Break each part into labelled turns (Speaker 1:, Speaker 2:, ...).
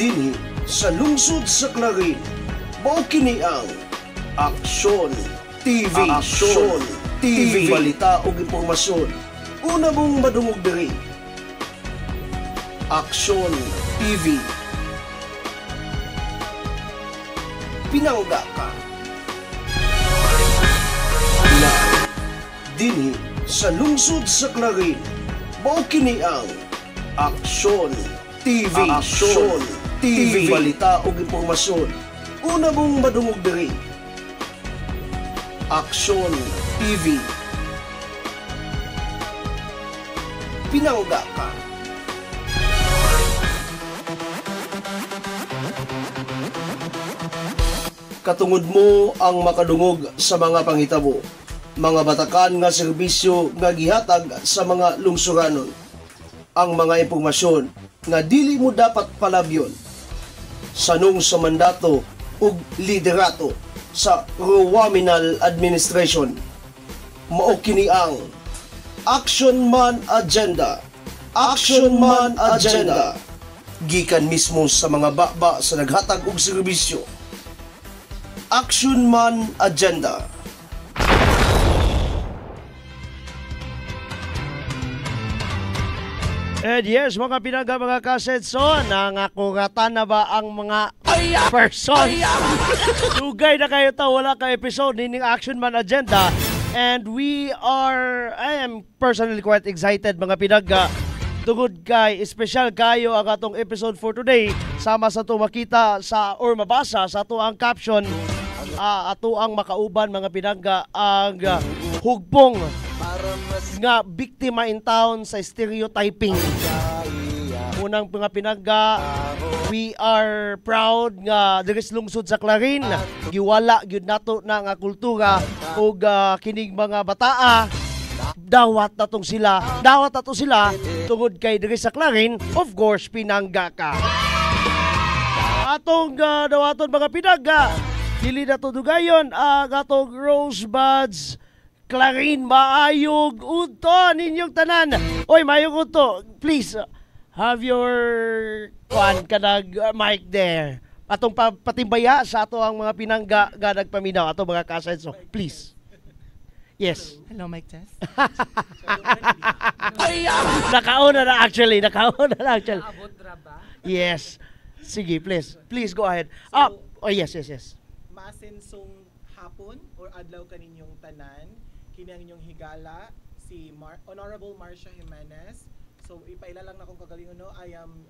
Speaker 1: Dinhi sa lungsod sa Clarin, mao kini ang Aksyon TV. Aksyon TV. Balita ug impormasyon. Una mong madungog diri. Aksyon TV. Pinangga ka. Na dinhi sa lungsod sa Clarin, mao kini ang Aksyon TV. Aksyon TV. Balita ug impormasyon. Una mong madungog diri. Aksyon TV. Pinangga ka. Katungod mo ang makadungog sa mga pangitabo, mga batakan nga serbisyo nga gihatag sa mga lungsuranon. Ang mga impormasyon nga dili mo dapat palabyon sanong sa mandato ug liderato sa Rowaminal Administration. Mao kini ang Action Man Agenda. Action Man Agenda. Gikan mismo sa mga baba sa naghatag og serbisyo. Action Man Agenda.
Speaker 2: And yes, mga pinangga, mga kasetson, nangakungatan na ba ang mga persons? Sugay na kayo to, wala ka episode nining Action Man Agenda. And I am personally quite excited, mga pinangga. Tugod kay, espesyal kayo ang atong episode for today. Sama sa to makita sa or mabasa sa to ang caption, ato ang makauban, mga pinangga, ang hugpong nga biktima in town sa stereotyping. Unang mga pinangga, we are proud nga diri sa lungsod sa Clarin giwala gyud nato na nga kultura ug kining mga bataa dawat nato sila tungod kay diri sa Clarin, of course pinangga ka. Atong dawaton mga pinangga, dili na to dugayon ang atong Rosebuds Clarin, maayog unto ninyong tanan. Oy, maayog unto. Please, have your kanag mic there. Atong patimbaya sa ato ang mga pinangga nga nagpaminaw, ato mga kasenso. Please. Yes.
Speaker 3: Hello, mic test.
Speaker 2: Nakauna na actually. Yes. Sige, please. Please go ahead. Yes.
Speaker 3: Masensong hapon or adlaw kaninyong tanan. Kini ang inyong higala, si Honorable Marcia Jimenez. So, ipaila lang na kung kagalingon, no? I am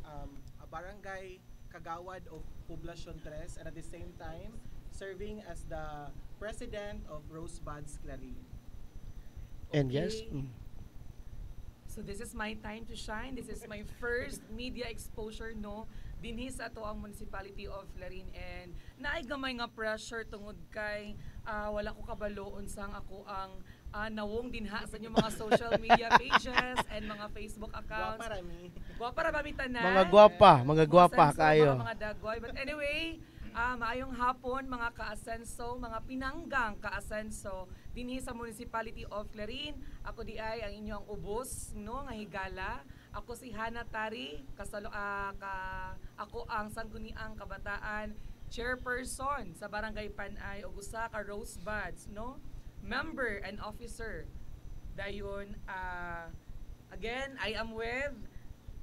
Speaker 3: a barangay kagawad of Poblacion 3 and at the same time, serving as the president of Rosebuds Clarin.
Speaker 2: Okay. And yes.
Speaker 4: So this is my time to shine. This is my first media exposure, no? Dinhi sa ato ang municipality of Clarin, and naay gamay nga pressure tungod kay wala ko kabaloon sang ako ang nawong dinha sa inyong mga social media pages and mga Facebook accounts. Gwapa ra mi tanan.
Speaker 2: Mga gwapa kayo.
Speaker 4: Mga dagway. But anyway, maayong hapon mga kaasenso, mga pinanggang kaasenso dinhi sa Municipality of Clarin. Ako di ay ang inyong ubos, no, nga higala. Ako si Hana Tari, ako ang sangguniang kabataan chairperson sa Barangay Panay ug usa ka Rosebuds, no? Member and officer. Dayon, again, I am with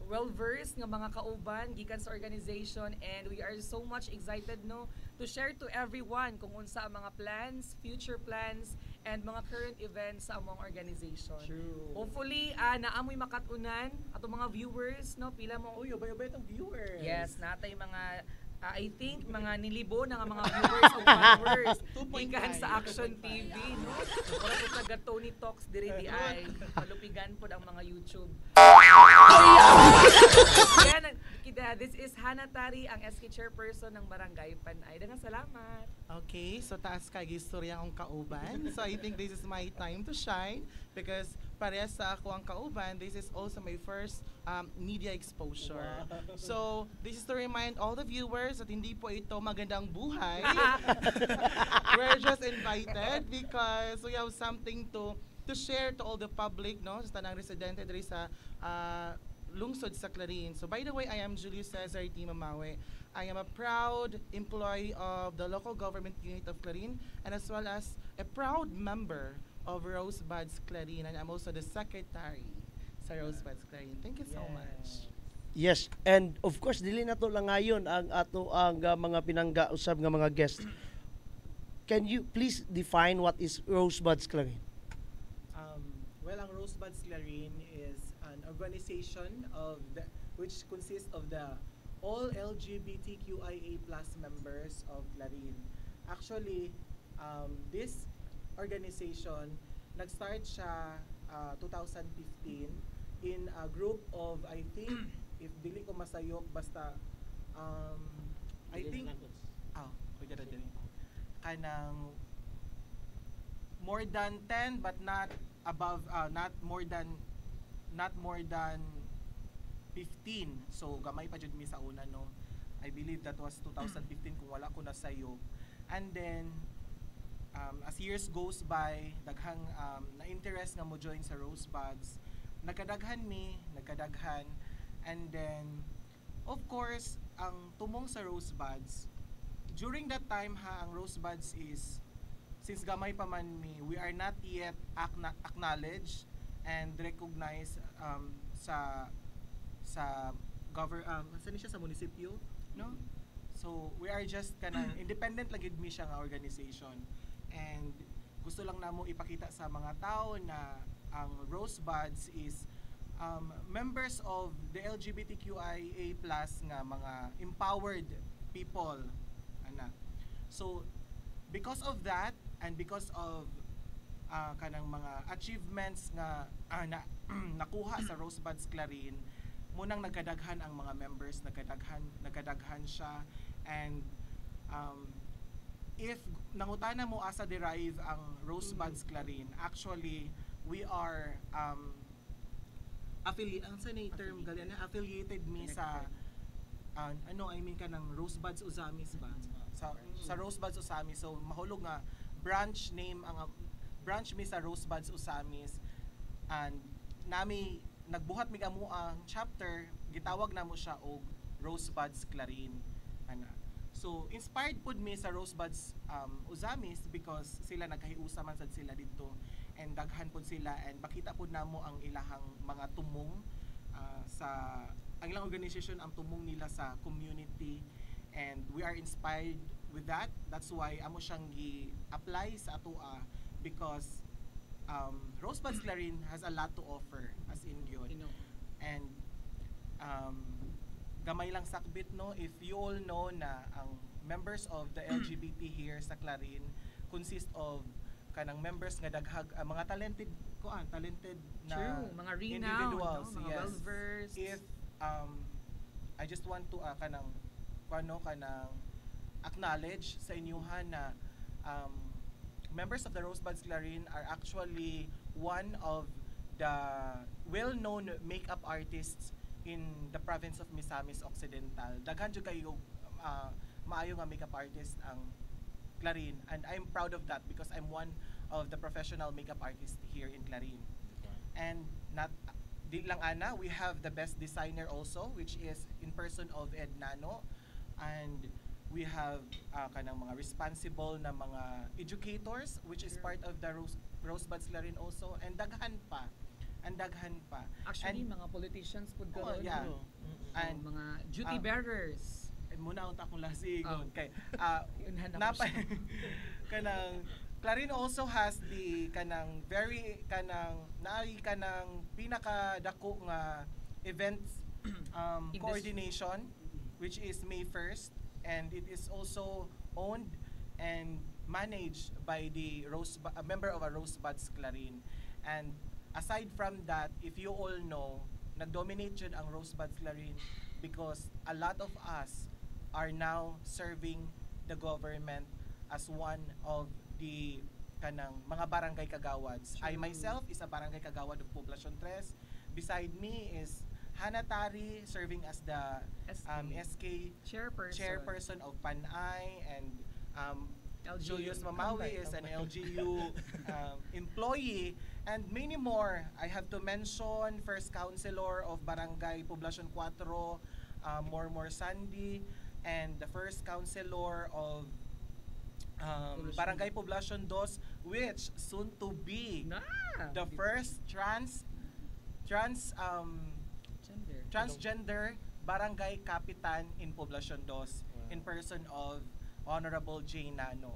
Speaker 4: well-versed nga mga kauban gikan sa organization, and we are so much excited, no, to share to everyone kung unsa ang mga plans, future plans, and mga current events sa among organization.
Speaker 3: True.
Speaker 4: Hopefully, naamoy makatunan ato mga viewers, no, pila mo.
Speaker 3: Uy, ubay-ubay itong viewers.
Speaker 4: Yes, natay mga I think mga nilibo na nga mga viewers o followers ikan sa Action TV, no? Wala po taga Tony Talks diri di ay malupigan po ang mga YouTube. This is Hana Tari, ang SK Chairperson ng Barangay Panay. Daghang salamat.
Speaker 3: Okay, so taas kay istorya akong kauban. So I think this is my time to shine because parehas sa ako ang kauban, this is also my first media exposure. Wow. So this is to remind all the viewers that hindi po ito magandang buhay. We're just invited because we have something to share to all the public, no, sa tanang residente diri sa lungsod sa Clarin. So by the way, I am Julius Cesar T. Mamawe. I am a proud employee of the local government unit of Clarin and as well as a proud member of Rosebuds Clarin, and I'm also the secretary sa Rosebuds Clarin. Thank you so much.
Speaker 2: Yes, and of course dili na to lang ngayon ang ato ang mga pinangga usab nga mga guest. Can you please define what is Rosebuds Clarin?
Speaker 3: Well, ang Rosebuds Clarin is an organization which consists of the all LGBTQIA+ members of Clarin. Actually, this organization nag-start siya 2015 in a group of, I think, if dili ko masayop, basta I think kanang more than 10 but not above not more than 15. So gamay pa jud mi sa una, no. I believe that was 2015 kung wala ko nasayo. And then as years goes by, daghang na-interest nga mo join sa Rosebuds. Nagkadaghan, and then of course ang tumong sa Rosebuds during that time ang Rosebuds is, since gamay pa man mi, we are not yet acknowledged and recognized sa sa munisipyo, no? So we are just kanang independent lang gid mi siya nga organization, and gusto lang namo ipakita sa mga tao na ang Rosebuds is members of the LGBTQIA+ nga mga empowered people, ana. So because of that, and because of kanang mga achievements nga nakuha sa Rosebuds Clarin, munang nagkadaghan ang mga members, nagkadaghan siya, and if nangutana mo asa derive ang Rosebuds Clarin, actually we are affiliated mi sa kanang Rosebuds Usamis ba? Sa Rosebuds Usamis. So mahulog nga branch mi sa Rosebuds Usamis, and nami nagbuhat mi amo ang chapter, gitawag namo siya og Rosebuds Clarin, ana. So inspired pud mi sa Rosebuds Usamis because sila nagkahiusa man sad sila dito, and daghan pud sila, and makita pud namo ang ilahang mga tumong ang ilang organization, ang tumong nila sa community, and we are inspired with that. That's why amo siyang gi-apply sa atoa, because Rosebuds Clarin has a lot to offer as in yun. And gamay lang sakbit, no, if you all know na ang members of the LGBT here sa Clarin consist of kanang members nga daghag mga talented na
Speaker 4: True, mga renowned,
Speaker 3: individuals,
Speaker 4: no? Mga
Speaker 3: yes.
Speaker 4: well-versed.
Speaker 3: If I just want to kanang acknowledge sa inyuhan na members of the Rosebuds Clarin are actually one of the well-known makeup artists in the province of Misamis Occidental. Daghan jud kayo maayo nga makeup artist ang Clarin, and I'm proud of that because I'm one of the professional makeup artists here in Clarin. And not di lang ana, we have the best designer also, which is in person of Ed Nano, and we have kanang mga responsible na mga educators, which is part of the Rosebuds Clarin also, and daghan pa.
Speaker 4: Actually,
Speaker 3: And
Speaker 4: mga politicians pud karon.
Speaker 3: yeah.
Speaker 4: No?
Speaker 3: And
Speaker 4: mga duty bearers.
Speaker 3: muna unta akong lasigon kay
Speaker 4: Yunhan ako
Speaker 3: napa
Speaker 4: siya.
Speaker 3: kanang Clarin also has the kanang very kanang naay kanang pinaka dako nga events coordination, which is May 1st, and it is also owned and managed by the a member of a Rosebuds Clarin. And aside from that, if you all know, nag-dominate yun ang Rosebuds Clarin because a lot of us are now serving the government as one of the kanang mga barangay kagawads. I myself is a barangay kagawad of Poblacion 3. Beside me is Hannah Tari, serving as the SK
Speaker 4: Chairperson.
Speaker 3: chairperson of Panay, and Julius Mamawi is an LGU employee, and many more. I have to mention First Councilor of Barangay Poblacion 4, Mormor Sandy, and the First Councilor of Barangay Poblacion 2, which soon to be the first transgender barangay kapitan in Poblacion 2 in person of Honorable Jay Nano.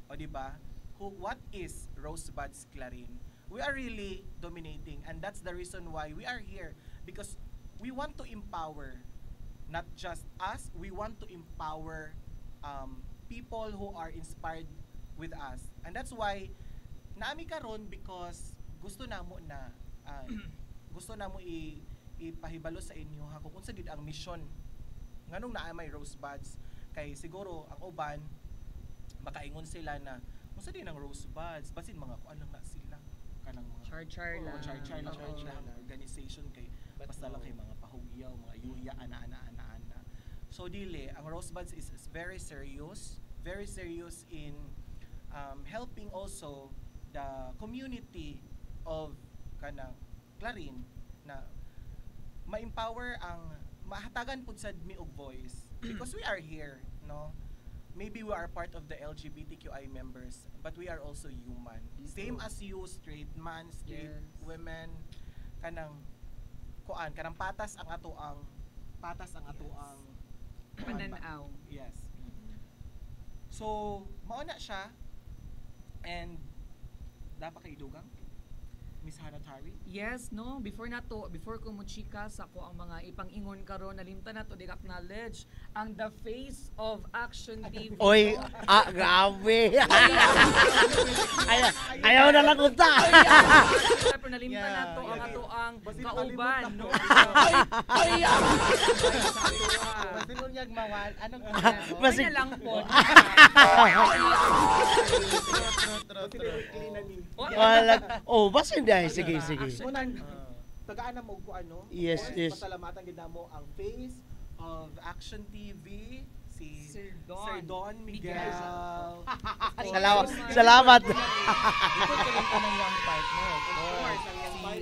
Speaker 3: O diba? What is Rosebuds Clarin? We are really dominating, and that's the reason why we are here, because we want to empower not just us, we want to empower people who are inspired with us. And that's why naami karon, because gusto namo na gusto namo ipahibalo sa inyo ha kung unsa gid ang mission nganong naa may Rosebuds. Kay siguro ang uban makaingon sila na unsa din ang Rosebuds, basin mga kuan lang na sila kanang mga
Speaker 4: Char-char lang.
Speaker 3: Char-char lang organization, kay basta lang kay mga pahugyaw, mga yuya, ana. So dili, ang Rosebuds is very serious in helping also the community of kanang Clarin na ma-empower ang mahatagan pud sad mi og voice, because we are here, no? Maybe we are part of the LGBTQI members, but we are also human. Same as you, straight man, straight women, kanang patas ang ato ang
Speaker 4: pananaw.
Speaker 3: Yes. So, mao na siya, and dapat kay dugang Miss Hannah Tari.
Speaker 4: Yes, no, before ko mo chika sa ko ang mga ipang-ingon karon, nalimta na to, acknowledge ang the face of Action TV.
Speaker 2: Oy, grabe. Ayaw na lang unta.
Speaker 4: Pero nalimta na to ang ato ang kauban, no.
Speaker 3: Sinunyag mawal, anong
Speaker 4: Masig na lang po.
Speaker 2: Oh, basta hindi. Sige.
Speaker 3: Tagaan na mo ko ano?
Speaker 2: Yes.
Speaker 3: Pasalamatan gid mo ang face of Action TV, si
Speaker 4: Sir
Speaker 3: Don Miguel.
Speaker 2: Salamat.
Speaker 5: Ito tuloy ko ng young partner. Of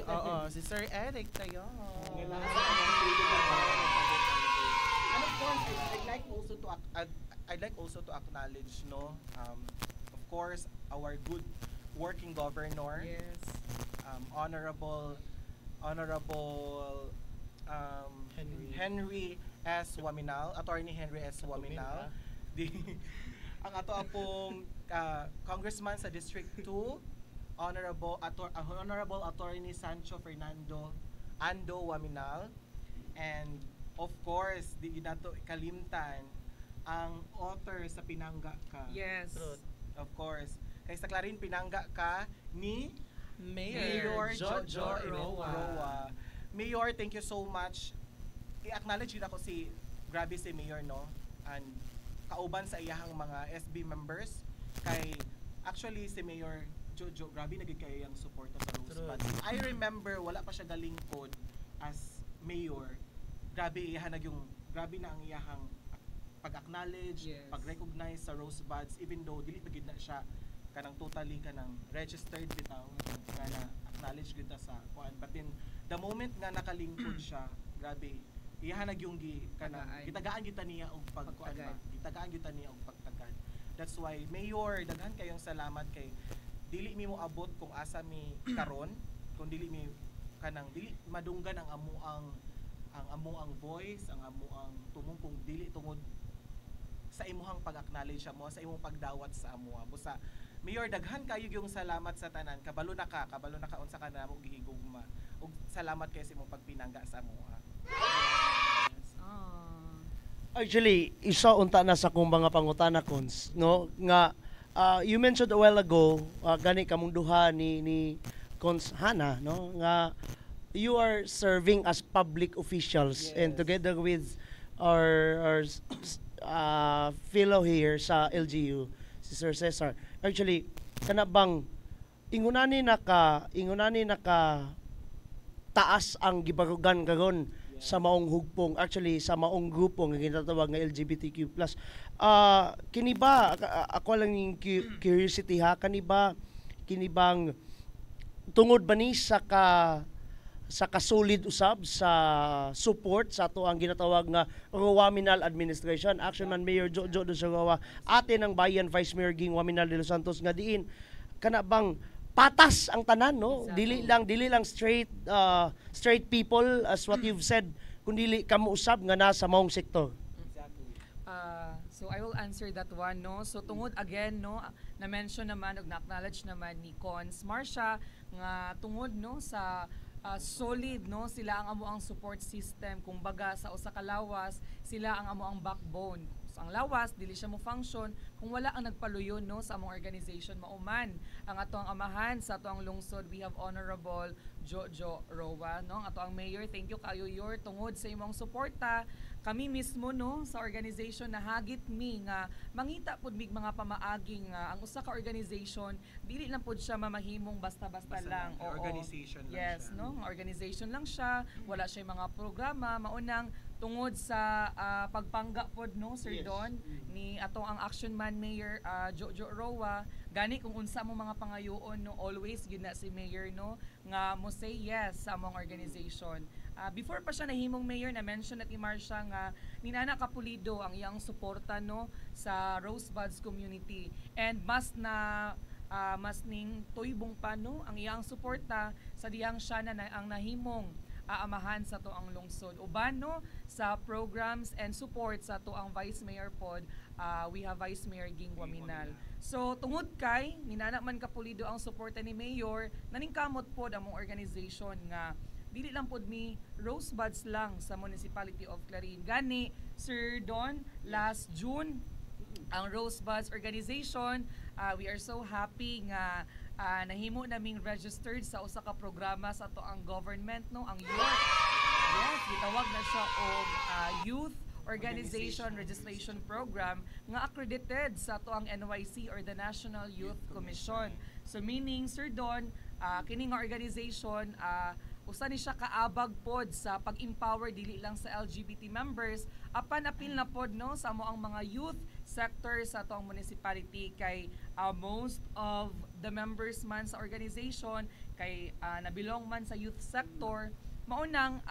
Speaker 5: course, si Sir Eric tayo.
Speaker 3: And of course, I'd like also to acknowledge, no, of course, our good working governor,
Speaker 4: Yes.
Speaker 3: Honorable Henry S. Waminal, Attorney Henry S. Waminal. Ang ato apong congressman sa District 2, Honorable Attorney Sancho Fernando Ando Waminal, and of course, di nato kalimtan ang author sa Pinangga Ka.
Speaker 4: Yes.
Speaker 3: Of course. Kay sa Clarin Pinangga Ka ni
Speaker 4: Mayor Jojo
Speaker 3: Roa. Mayor, thank you so much. I-acknowledge yun ako grabe si Mayor, no? And kauban sa iyahang mga SB members. Kay, actually, si Mayor Jojo, grabe naging kayo yung suporta sa Rosebuds. I remember, wala pa siya galingkod as Mayor. Grabe na ang iyahang pag-acknowledge,
Speaker 4: Yes.
Speaker 3: pag-recognize sa Rosebuds, even though dili pa gid na siya kanang totally kanang registered bitaw, kana acknowledge gid ta sa kuan. But then the moment nga nakalingkod siya, grabe iyahan yung gitagaan kita niya og pagkuan, gitagaan kita niya og pagtagad. That's why Mayor, daghan kayong salamat, kay dili mi mo abot kung asa mi karon, kung dili mi kanang dili madunggan ang amuang voice, ang amuang tumong, kung dili tungod sa imuhang pag-acknowledge mo, sa imong pagdawat sa amuha. Busa, Mayor, daghan kayo yung salamat sa tanan. Kabalo na ka unsa ka na mo gihigugma. Ug salamat kayo sa imong pagpinangga sa amuha.
Speaker 4: Yes.
Speaker 2: Actually, isa unta na sa kong mga pangutana cons, no, nga you mentioned a while ago, gani kamong duha ni Cons Hannah, no, nga you are serving as public officials.
Speaker 3: Yes.
Speaker 2: And together with our fellow here sa LGU, si Sir Cesar. Actually, kana bang ingunani naka taas ang gibarugan karon sa maong hugpong, actually sa maong grupo nga ginatawag nga LGBTQ+. Kini ba ako lang yung curiosity ha, kini bang tungod ba ni sa kasulid usab sa support sa ato ang ginatawag nga Rowaminal Administration, Action Man Mayor Jojo Dosagawa, ate ng bayan Vice Mayor Ging Waminal de los Santos nga diin kana bang patas ang tanan, no?
Speaker 4: Exactly.
Speaker 2: Dili lang straight people as what you've said, kundi kamo usab nga nasa maong sektor.
Speaker 4: So I will answer that one, no. So tungod again, no, na-mention naman ug na-acknowledge naman ni Cons Marcia nga tungod, no, sa solid, no, sila ang amo ang support system, kumbaga sa usa ka lawas sila ang amo ang backbone. So, ang lawas dili siya mo function kung wala ang nagpaluyon, no, sa among organization mauman ang atong amahan sa atong lungsod. We have Honorable Jojo Roa, no, ang atong mayor. Thank you kayo yor tungod sa imong suporta. Kami mismo, no, sa organization nahagit mi nga mangita pud mig mga pamaaging ang usa ka organization dili lang pud siya mamahimong basta-basta lang. Oo.
Speaker 3: Organization lang
Speaker 4: Yes,
Speaker 3: siya.
Speaker 4: no, nga organization lang siya, wala siya mga programa, maunang tungod sa pagpangga pod, no, Sir
Speaker 1: Yes.
Speaker 4: Don, ni atong ang Action Man Mayor Jojo Roa, gani kung unsa mo mga pangayoon, no, always gyud na si Mayor, no, nga mo say yes sa among organization. Before pa siya nahimong mayor, na-mention at ni Marcia nga ninana kapulido ang iyang suporta, no, sa Rosebuds community. And mas ning tuybong pa, no, ang iyang suporta sa diyang siya na ang nahimong aamahan sa to ang lungsod. Uban, no, sa programs and support sa to ang Vice Mayor pod, we have Vice Mayor Ging Waminal. So tungod kay ninana man kapulido ang suporta ni Mayor, naningkamot pod ang mong organization nga dili lang pod mi Rosebuds lang sa Municipality of Clarin. Gani, Sir Don, last June, ang Rosebuds organization, we are so happy nga nahimo naming registered sa usa ka programa sa to ang government, no, ang youth. Yes, gitawag na siya og youth organization registration program nga accredited sa to ang NYC or the National Youth Commission. So meaning, Sir Don, kini nga organization usa ni siya kaabag pod sa pag-empower dili lang sa LGBT members, apan apil na pod, no, sa amo ang mga youth sector sa atong municipality kay most of the members man sa organization kay nabilong man sa youth sector, maunang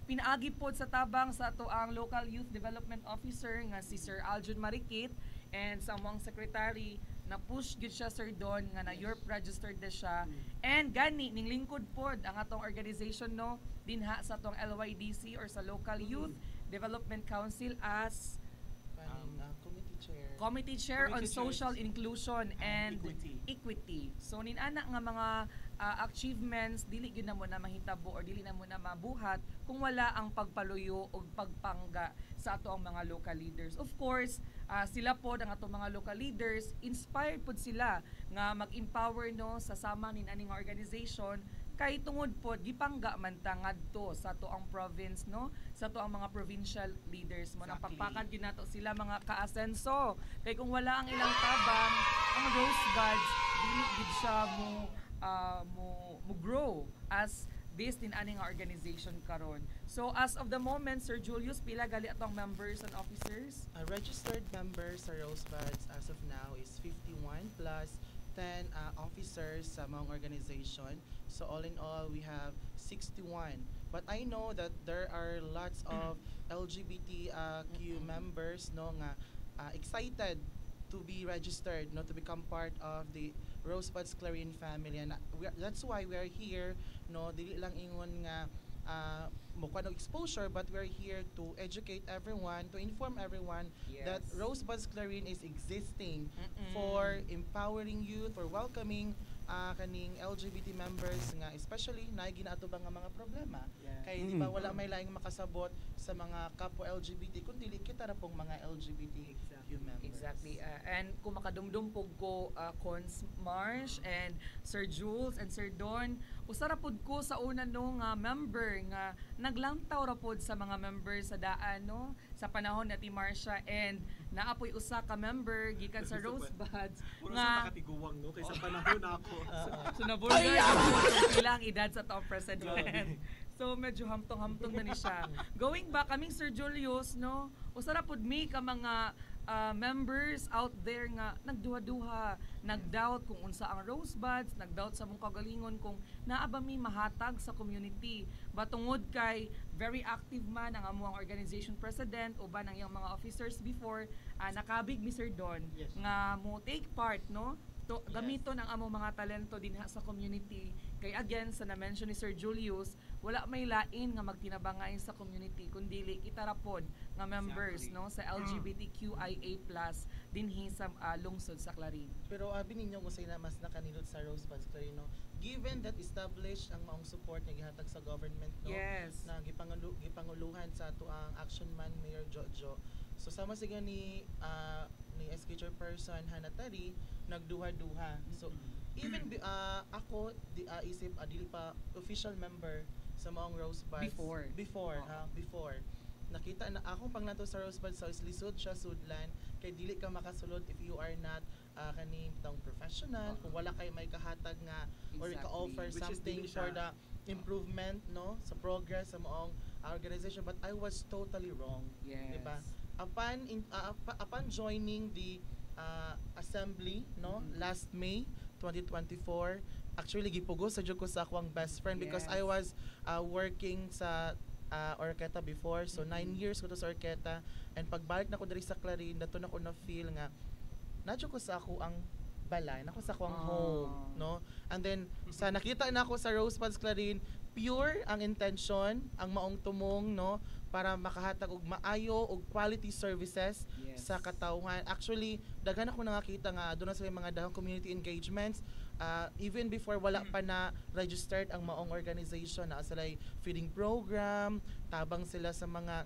Speaker 4: pinaagi pod sa tabang sa ato ang local youth development officer nga si Sir Aljun Marikit and sa among secretary na push gid siya, Sir Don, nga na Europe registered na siya. And gani ning lingkod pod ang atong organization, no, dinha sa atong LYDC or sa Local Youth Development Council as Committee Chair on
Speaker 3: Committee
Speaker 4: Social
Speaker 3: Chair.
Speaker 4: Inclusion and
Speaker 3: Equity.
Speaker 4: So ninana nga mga achievements dili gyud na mo na mahitabo or dili na mo na mabuhat kung wala ang pagpaluyo o pagpangga sa ato ang mga local leaders. Of course, sila pod ang ato mga local leaders, inspired pod sila nga mag-empower, no, sa sama nin aning organization kay tungod pod gipangga man ta ngadto sa to ang province, no, sa to ang mga provincial leaders mo nang pagpakan gyud nato sila mga kaasenso kay kung wala ang ilang tabang ang Rosebuds dili gid siya mo grow as based in aning organization karon. So as of the moment, Sir Julius, pila gali atong members and officers?
Speaker 5: Registered members sa Rosebuds as of now is 51 plus 10 officers sa mga organization. So all in all, we have 61. But I know that there are lots of LGBTQ members, no, nga excited to be registered, no, to become part of the Rosebuds Clarin family, and that's why we are here, no, dili lang ingon nga mukha ng exposure, but we're here to educate everyone, to inform everyone that Rosebuds Clarin is existing for empowering youth, for welcoming kaning LGBT members nga, especially na ginato ba nga mga problema. Kay di ba wala may laing makasabot sa mga kapwa LGBT kundi kita ra pong mga LGBTQ members.
Speaker 4: Exactly. And kung makadumdum po ko, Cons Marsh and Sir Jules and Sir Don, usara pod ko sa una, no, nga member nga naglantaw ra pod sa mga members sa daan, no, sa panahon ni Marcia, and naapoy usa ka member gikan sa Rosebuds
Speaker 3: Puro
Speaker 4: nga
Speaker 3: sa makatiguwang, no, kaysa panahon ako.
Speaker 4: so nabulgar ilang edad sa top president. So medyo hamtong-hamtong na ni siya. Going back, kaming Sir Julius, no? Usara pud mi ka mga members out there nga nagduha-duha, nagdoubt kung unsa ang Rosebuds, nagdoubt sa mong kagalingon kung naa ba mi mahatag sa community. Batungod kay very active man ang amuang organization president uban ang iyang mga officers before, nakabig mi Sir Don nga mo take part, no? To, gamiton ang among mga talento dinha sa community. Kay again, sa na-mention ni Sir Julius, wala may lain nga magtinabangay sa community kundili kita rapon nga members no sa LGBTQIA+ dinhi sa lungsod sa Clarin.
Speaker 5: Pero abi ninyo kung na mas nakanilot sa Rosebuds Clarino, given that established ang maong support nga gihatag sa government no
Speaker 4: Yes.
Speaker 5: na gipanguluhan sa ato ang action man Mayor Jojo. So sama siga ni SK Chairperson Hannah Tari nagduha-duha. So even ako isip dili pa official member sa maong Rosebuds before nakita na akong pangnato sa Rosebuds sa lisod siya sudlan kay dili ka makasulod if you are not kani tong professional kung wala kay may kahatag nga or ka-offer something for the improvement no sa progress sa maong organization, but I was totally wrong.
Speaker 4: Yes.
Speaker 5: Diba? Upon joining the assembly no last May 2024, actually gipugo sa jud ko sa akong best friend because I was working sa orketa before, so 9 years ko to sa orketa, and pagbalik na ko diri sa Clarin dato na ko na feel nga nadyo ko sa ako ang balay, nako sa ako ang home no, and then sa nakita na ako sa Rosebuds Clarin, pure ang intention, ang maong tumong no para makahatag og maayo og quality services sa katawhan. Actually daghan ako nakakita nga doon na sila mga dahong community engagements even before wala pa na registered ang maong organization, na sila feeding program, tabang sila sa mga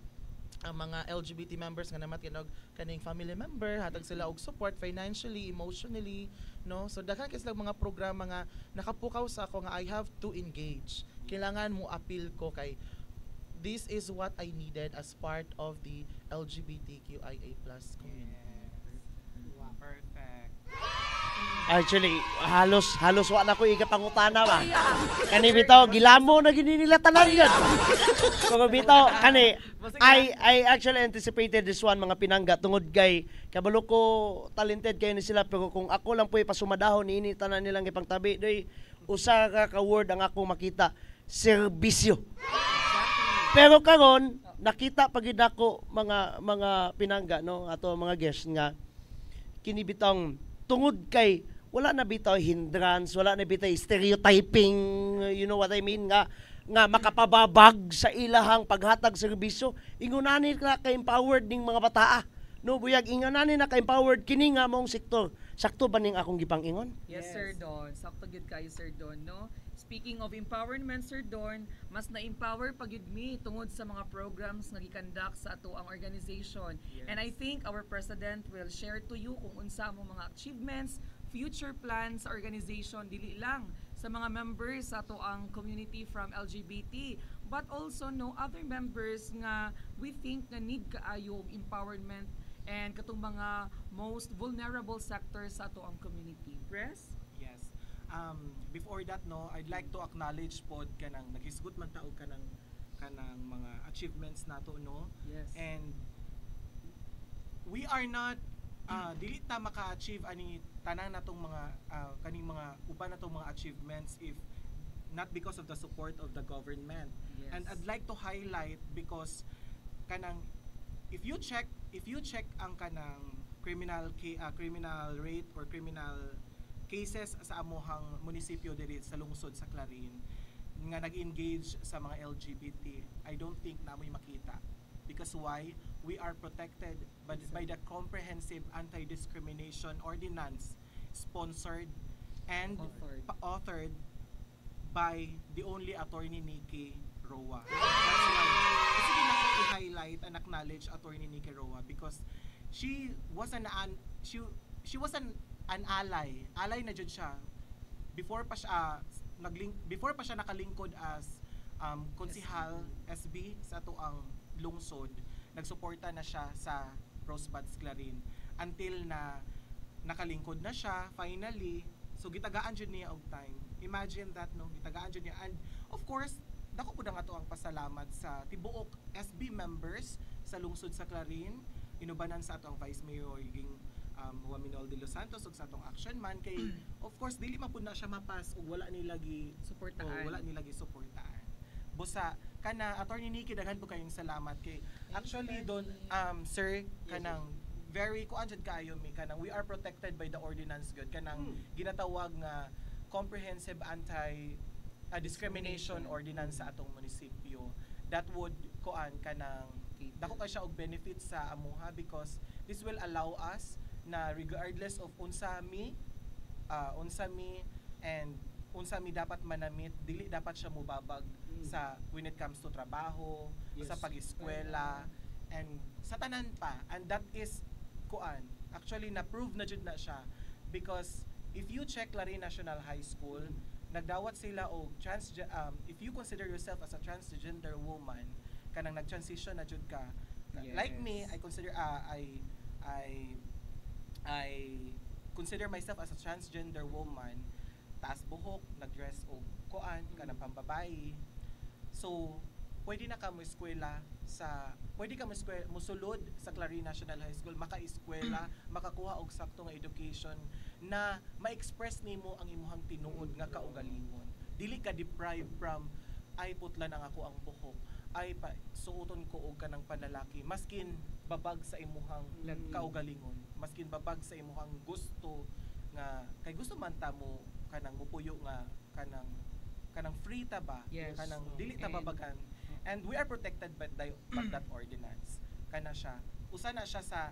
Speaker 5: LGBT members nga namat kinog kaning family member, hatag sila og support financially, emotionally no. So daghan kay sila mga programa nga nakapukaw sa ako nga I have to engage, kailangan mo appeal ko kay this is what I needed as part of the LGBTQIA+ community.
Speaker 3: Wow. Perfect.
Speaker 2: Actually, halos wa na ko ikapangutana ba. Kani bitaw gilamo na gini nila tanan yun. Kung bitaw kani I actually anticipated this one mga pinangga tungod kay kabalo ko talented kayo ni sila, pero kung ako lang po ipasumadahon niini tanan nilang ipangtabi doy usa ka word ang ako makita, serbisyo. Pero karon nakita pagid ako mga pinangga no ato mga guests nga kini bitang tungod kay wala na bitaw hindrance, wala na bitaw stereotyping, you know what I mean, nga makapababag sa ilahang paghatag serbisyo. Ingunani ka ka-empowered ning mga bataa. No, buyag ingunani na ka-empowered kini nga mong sektor. Sakto ba ning akong gipang-ingon?
Speaker 4: Yes, Sir Don. Sakto gyud kayo, Sir Don, no? Speaking of empowerment, Sir Don, mas na-empower pa gyud mi tungod sa mga programs nga gi-conduct sa ato ang organization. And I think our president will share to you kung unsa mo mga achievements, future plans sa organization, dili lang sa mga members sa ato ang community from LGBT, but also no other members nga we think nga need kaayo empowerment and katong mga most vulnerable sectors sa ato ang community. Press?
Speaker 3: Yes. Before that no, I'd like to acknowledge pod kanang naghisgot man taog kanang mga achievements nato no.
Speaker 4: Yes.
Speaker 3: And we are not dili ta maka-achieve ani tanang natong mga kaning mga uban natong mga achievements if not because of the support of the government.
Speaker 4: Yes.
Speaker 3: And I'd like to highlight because kanang if you check ang kanang criminal rate or criminal cases sa amuhang munisipyo diri sa lungsod sa Clarin nga nag-engage sa mga LGBT, I don't think namoy makita. Because why? We are protected by the comprehensive anti-discrimination ordinance sponsored and authored by the only attorney Nikki Roa. That's why kasi i-highlight and acknowledge attorney Nikki Roa because she was an ally na jud siya before pa siya nakalingkod as konsehal SB sa ato ang lungsod. Nagsuporta na siya sa Rosebuds Clarin until na nakalingkod na siya finally. So gitagaan jud niya og time. Imagine that no, gitagaan jud niya, and of course dako po nga to ang pasalamat sa tibuok SB members sa lungsod sa Clarin, inubanan sa ato ang Vice Mayor iging Juan Manuel de los Santos ug sa atong action man kay of course dili man pud na siya mapas ug wala nila gi
Speaker 4: Suportahan.
Speaker 3: wala nila gi suportahan. Busa kana Attorney Nikki daghan po kayong salamat kay actually don sir kanang very kuan jud kaayo mi kanang we are protected by the ordinance good kanang ginatawag nga comprehensive anti discrimination ordinance sa atong munisipyo that would kuan kanang dako kay siya og benefits sa amuha because this will allow us na regardless of unsa mi and unsa mi dapat manamit dili dapat siya mubabag sa when it comes to trabaho, sa pag-eskwela and sa tanan pa, and that is kuan actually na prove na jud na siya because if you check Clarin National High School nagdawat sila og if you consider yourself as a transgender woman kanang nag-transition na jud ka like me I consider I consider myself as a transgender woman taas buhok nagdress og kuan kanang pambabayi so pwede ka musulod sa Clarin National High School, maka-eskwela, makakuha og sakto nga education na ma-express nimo ang imuhang tinuod nga kaugalingon. Dili ka deprived from ay putla na ako ang buhok, ay suoton ko og kanang panlalaki, maskin babag sa imuhang kaugalingon, maskin babag sa imuhang gusto nga kay gusto man ta mo kanang mupuyo nga kanang free ta ba, kanang dili ta babagan. And we are protected by that ordinance. Kana siya. Isa na siya sa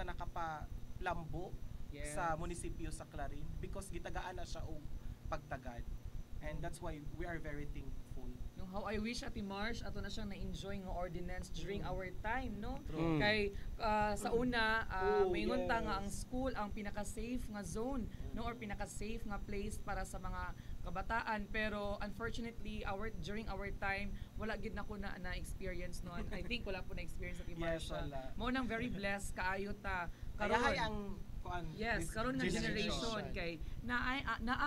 Speaker 3: nakapalambo sa munisipyo sa Clarin because gitagaan na siya og pagtagad. And that's why we are very thankful.
Speaker 4: No, how I wish Ate Marsh ato na siyang na-enjoy nga ordinance during our time, no? Kay sa una maingon ta nga ang school ang pinaka-safe nga zone, no, or pinaka-safe nga place para sa mga kabataan, pero unfortunately during our time wala gid na ko na experience noon. I think wala po na experience Ate Marsh. Mo nang very blessed kaayo ta karon
Speaker 3: ang kuan.
Speaker 4: Yes, karon nga generation kay naa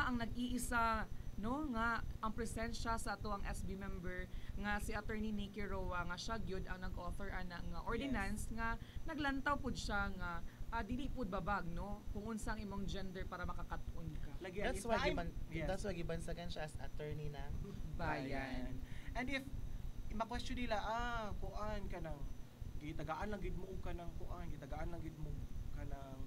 Speaker 4: ang nag-iisa no nga ang presensya sa ato ang SB member nga si Attorney Nikki Roa nga siya gyud ang nag-author ana nga ordinance nga naglantaw pud siya nga dili pud babag no kung unsang imong gender para makakatun ka.
Speaker 5: That's why giban sa kan siya as attorney na
Speaker 4: bayan.
Speaker 3: And if ma-question nila kuan kanang gitagaan lang gid mo og kanang kuan gitagaan lang gid mo kanang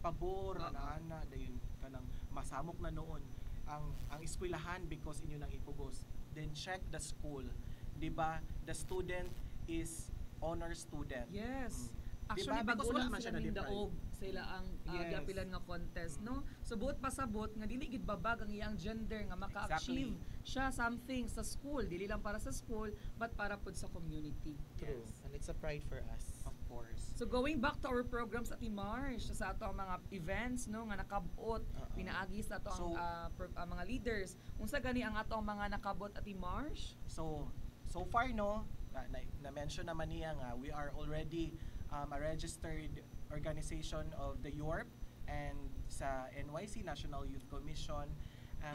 Speaker 3: pabor ana dayon kanang masamok na noon ang eskwelahan because inyo nang ipugos, then check the school, di ba? The student is honor student.
Speaker 4: Yes.
Speaker 3: Diba?
Speaker 4: Actually,
Speaker 3: Because
Speaker 4: bago
Speaker 3: wala
Speaker 4: lang
Speaker 3: man siya
Speaker 4: sila
Speaker 3: na-deprive.
Speaker 4: nindaog sila ang gapilan nga contest, no? So buot pasabot nga dili gid babag ang iyang gender nga maka-achieve siya something sa school, dili lang para sa school but para pud sa community.
Speaker 5: True. And it's a pride for us.
Speaker 3: Of course.
Speaker 4: So going back to our programs at Marsh, sa ato ang mga events no nga nakabot, pinaagi sa ato ang mga leaders. Unsa gani ang ato ang mga nakabot at Marsh?
Speaker 3: So far no, na-mention naman niya nga we are already a registered organization of the UARP and sa NYC National Youth Commission.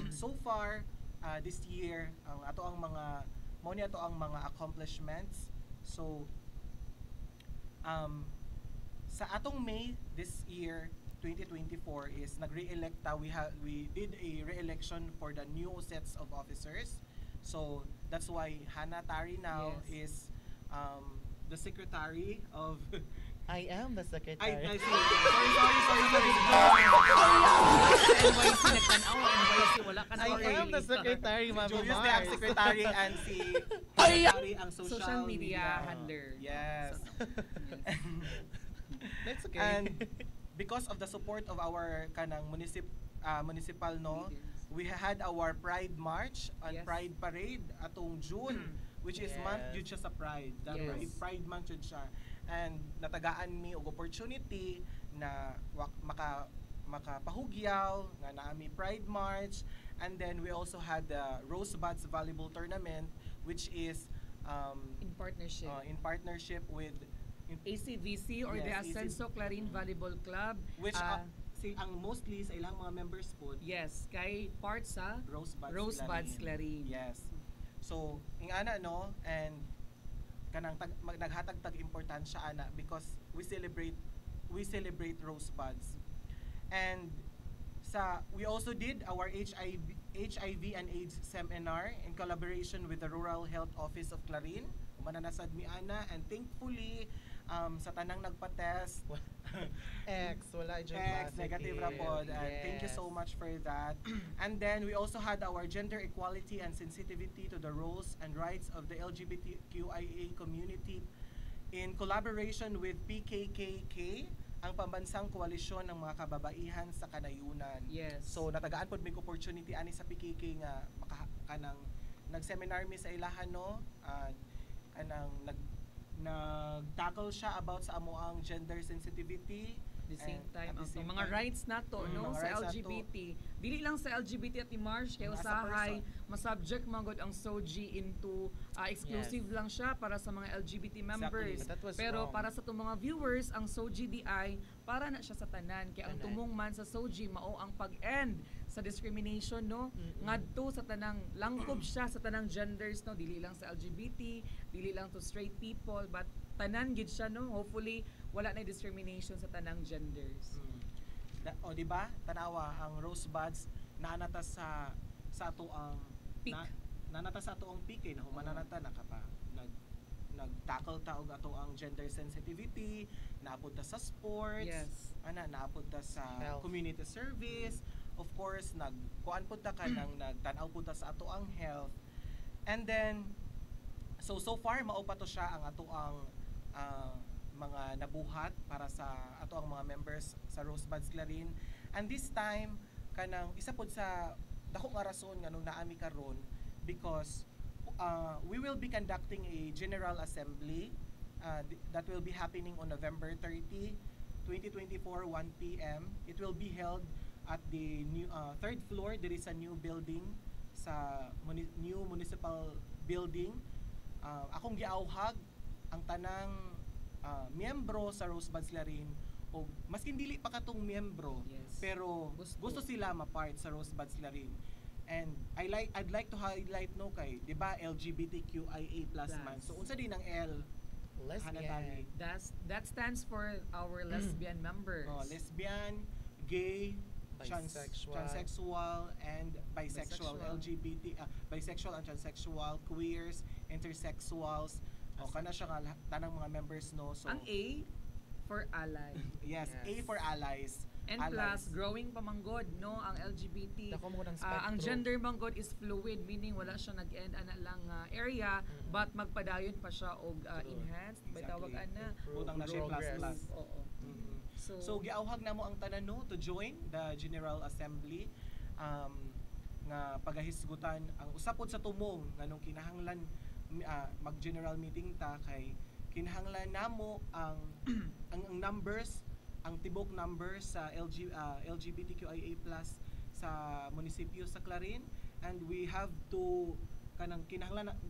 Speaker 3: So far this year ang ato ang mga accomplishments. So sa atong May this year 2024 is nagre-electa we did a re-election for the new sets of officers. So that's why Hannah Tari now is the secretary of
Speaker 5: I am the secretary.
Speaker 3: Sorry.
Speaker 4: NYC nagtanaw, NYC wala ka na.
Speaker 5: I am the secretary, Mama
Speaker 3: Julius
Speaker 5: Mars.
Speaker 3: the ang secretary and si Tari ang
Speaker 4: social media handler.
Speaker 3: Yes.
Speaker 5: That's okay.
Speaker 3: And because of the support of our kanang municipal no, we had our Pride March and Pride Parade atong June, which is month jud siya sa Pride. Pride month jud siya. And natagaan mi og opportunity na makapahugyaw nga naami Pride March, and then we also had the Rosebuds Volleyball Tournament which is
Speaker 4: in partnership
Speaker 3: with
Speaker 4: ACVC or the Ascenso Clarin Volleyball Club.
Speaker 3: Which ang mostly sa ilang mga members po
Speaker 4: Yes, kay part sa
Speaker 3: Rosebuds
Speaker 4: Clarin.
Speaker 3: Yes. So, ingana no, and kanang naghatag tag importansya ana because we celebrate Rosebuds. And we also did our HIV and AIDS seminar in collaboration with the Rural Health Office of Clarin. Mananasad mi ana, and thankfully sa tanang nagpa-test
Speaker 5: Wala dyan
Speaker 3: negative ra pod. Thank you so much for that. And then we also had our gender equality and sensitivity to the roles and rights of the LGBTQIA community in collaboration with PKKK, ang pambansang koalisyon ng mga kababaihan sa kanayunan.
Speaker 4: Yes.
Speaker 3: So natagaan pod mig opportunity ani sa PKK nga kanang nag-seminar mi sa ilahan no, kanang nag-tackle siya about sa amo ang gender sensitivity.
Speaker 4: The same
Speaker 3: And
Speaker 4: time,
Speaker 3: at the
Speaker 4: ang
Speaker 3: same
Speaker 4: mga
Speaker 3: time,
Speaker 4: rights nato no
Speaker 3: mga
Speaker 4: sa
Speaker 3: rights nato.
Speaker 4: LGBT. Dili lang sa LGBT at March kay
Speaker 3: As a
Speaker 4: usahay
Speaker 3: person.
Speaker 4: ma-subject man gud ang SOGI into exclusive lang siya para sa mga LGBT members.
Speaker 5: But that was
Speaker 4: Pero
Speaker 5: wrong.
Speaker 4: para sa tung mga viewers, ang SOGI DI para na siya sa tanan. Kaya ang
Speaker 5: Tanan.
Speaker 4: tumong man sa SOGI mao ang pag-end sa discrimination no, ngadto sa tanang langkob siya sa tanang genders no, dili lang sa LGBT, dili lang to straight people, but tanan gid siya no. Hopefully wala na discrimination sa tanang genders.
Speaker 3: O di ba? Tanawa ang Rosebuds nanata sa ato ang
Speaker 4: Peak.
Speaker 3: nanata sa ato ang peak na humananata nakapa nag-tackle ta og ato ang gender sensitivity, naapod ta sa sports,
Speaker 4: Yes.
Speaker 3: naapod ta sa
Speaker 5: Health.
Speaker 3: community service, of course nagkuan pud ta kanang nagtan-aw pud ta sa ato ang health. And then so far mao pa to siya ang ato ang mga nabuhat para sa ato ang mga members sa Rosebuds Clarin. And this time kanang isa pod sa dako nga rason nga nung naami karon because we will be conducting a general assembly that will be happening on November 30, 2024, 1 p.m. It will be held at the new third floor. There is a new building sa new municipal building. Akong giauhag ang tanang miyembro sa Rosebuds Clarin o maskin dili pa katong miyembro
Speaker 4: Yes.
Speaker 3: pero gusto sila ma-part sa Rosebuds Clarin. And I'd like to highlight no kay, 'di ba, LGBTQIA+ man. So unsa din ang L? Hanatali.
Speaker 4: That stands for our lesbian members.
Speaker 3: Lesbian, gay,
Speaker 5: Bisexual.
Speaker 3: transsexual and bisexual, bisexual and transsexual, queers, intersexuals. O kana siya nga tanang mga members no. So
Speaker 4: Ang A for ally.
Speaker 3: yes, A
Speaker 5: Yes.
Speaker 3: for allies.
Speaker 4: And
Speaker 3: Allies.
Speaker 4: plus, growing pamanggod, no, ang LGBT.
Speaker 5: Dako mo ng
Speaker 4: Ang
Speaker 5: spectrum.
Speaker 4: gender manggod is fluid, meaning wala siya nag-end ana lang area, but magpadayon pa siya og enhanced, may tawag ana.
Speaker 3: Butang na siya
Speaker 5: Progress.
Speaker 3: plus.
Speaker 4: Oo.
Speaker 3: Mhm.
Speaker 4: So,
Speaker 3: So giauhag na mo ang tanan no to join the General Assembly nga pagahisgutan ang usapod sa tumong nganong kinahanglan mag-general meeting ta kay kinahanglan namo ang ang numbers, ang tibok numbers sa LGBTQIA+ sa munisipyo sa Clarin, and we have to kanang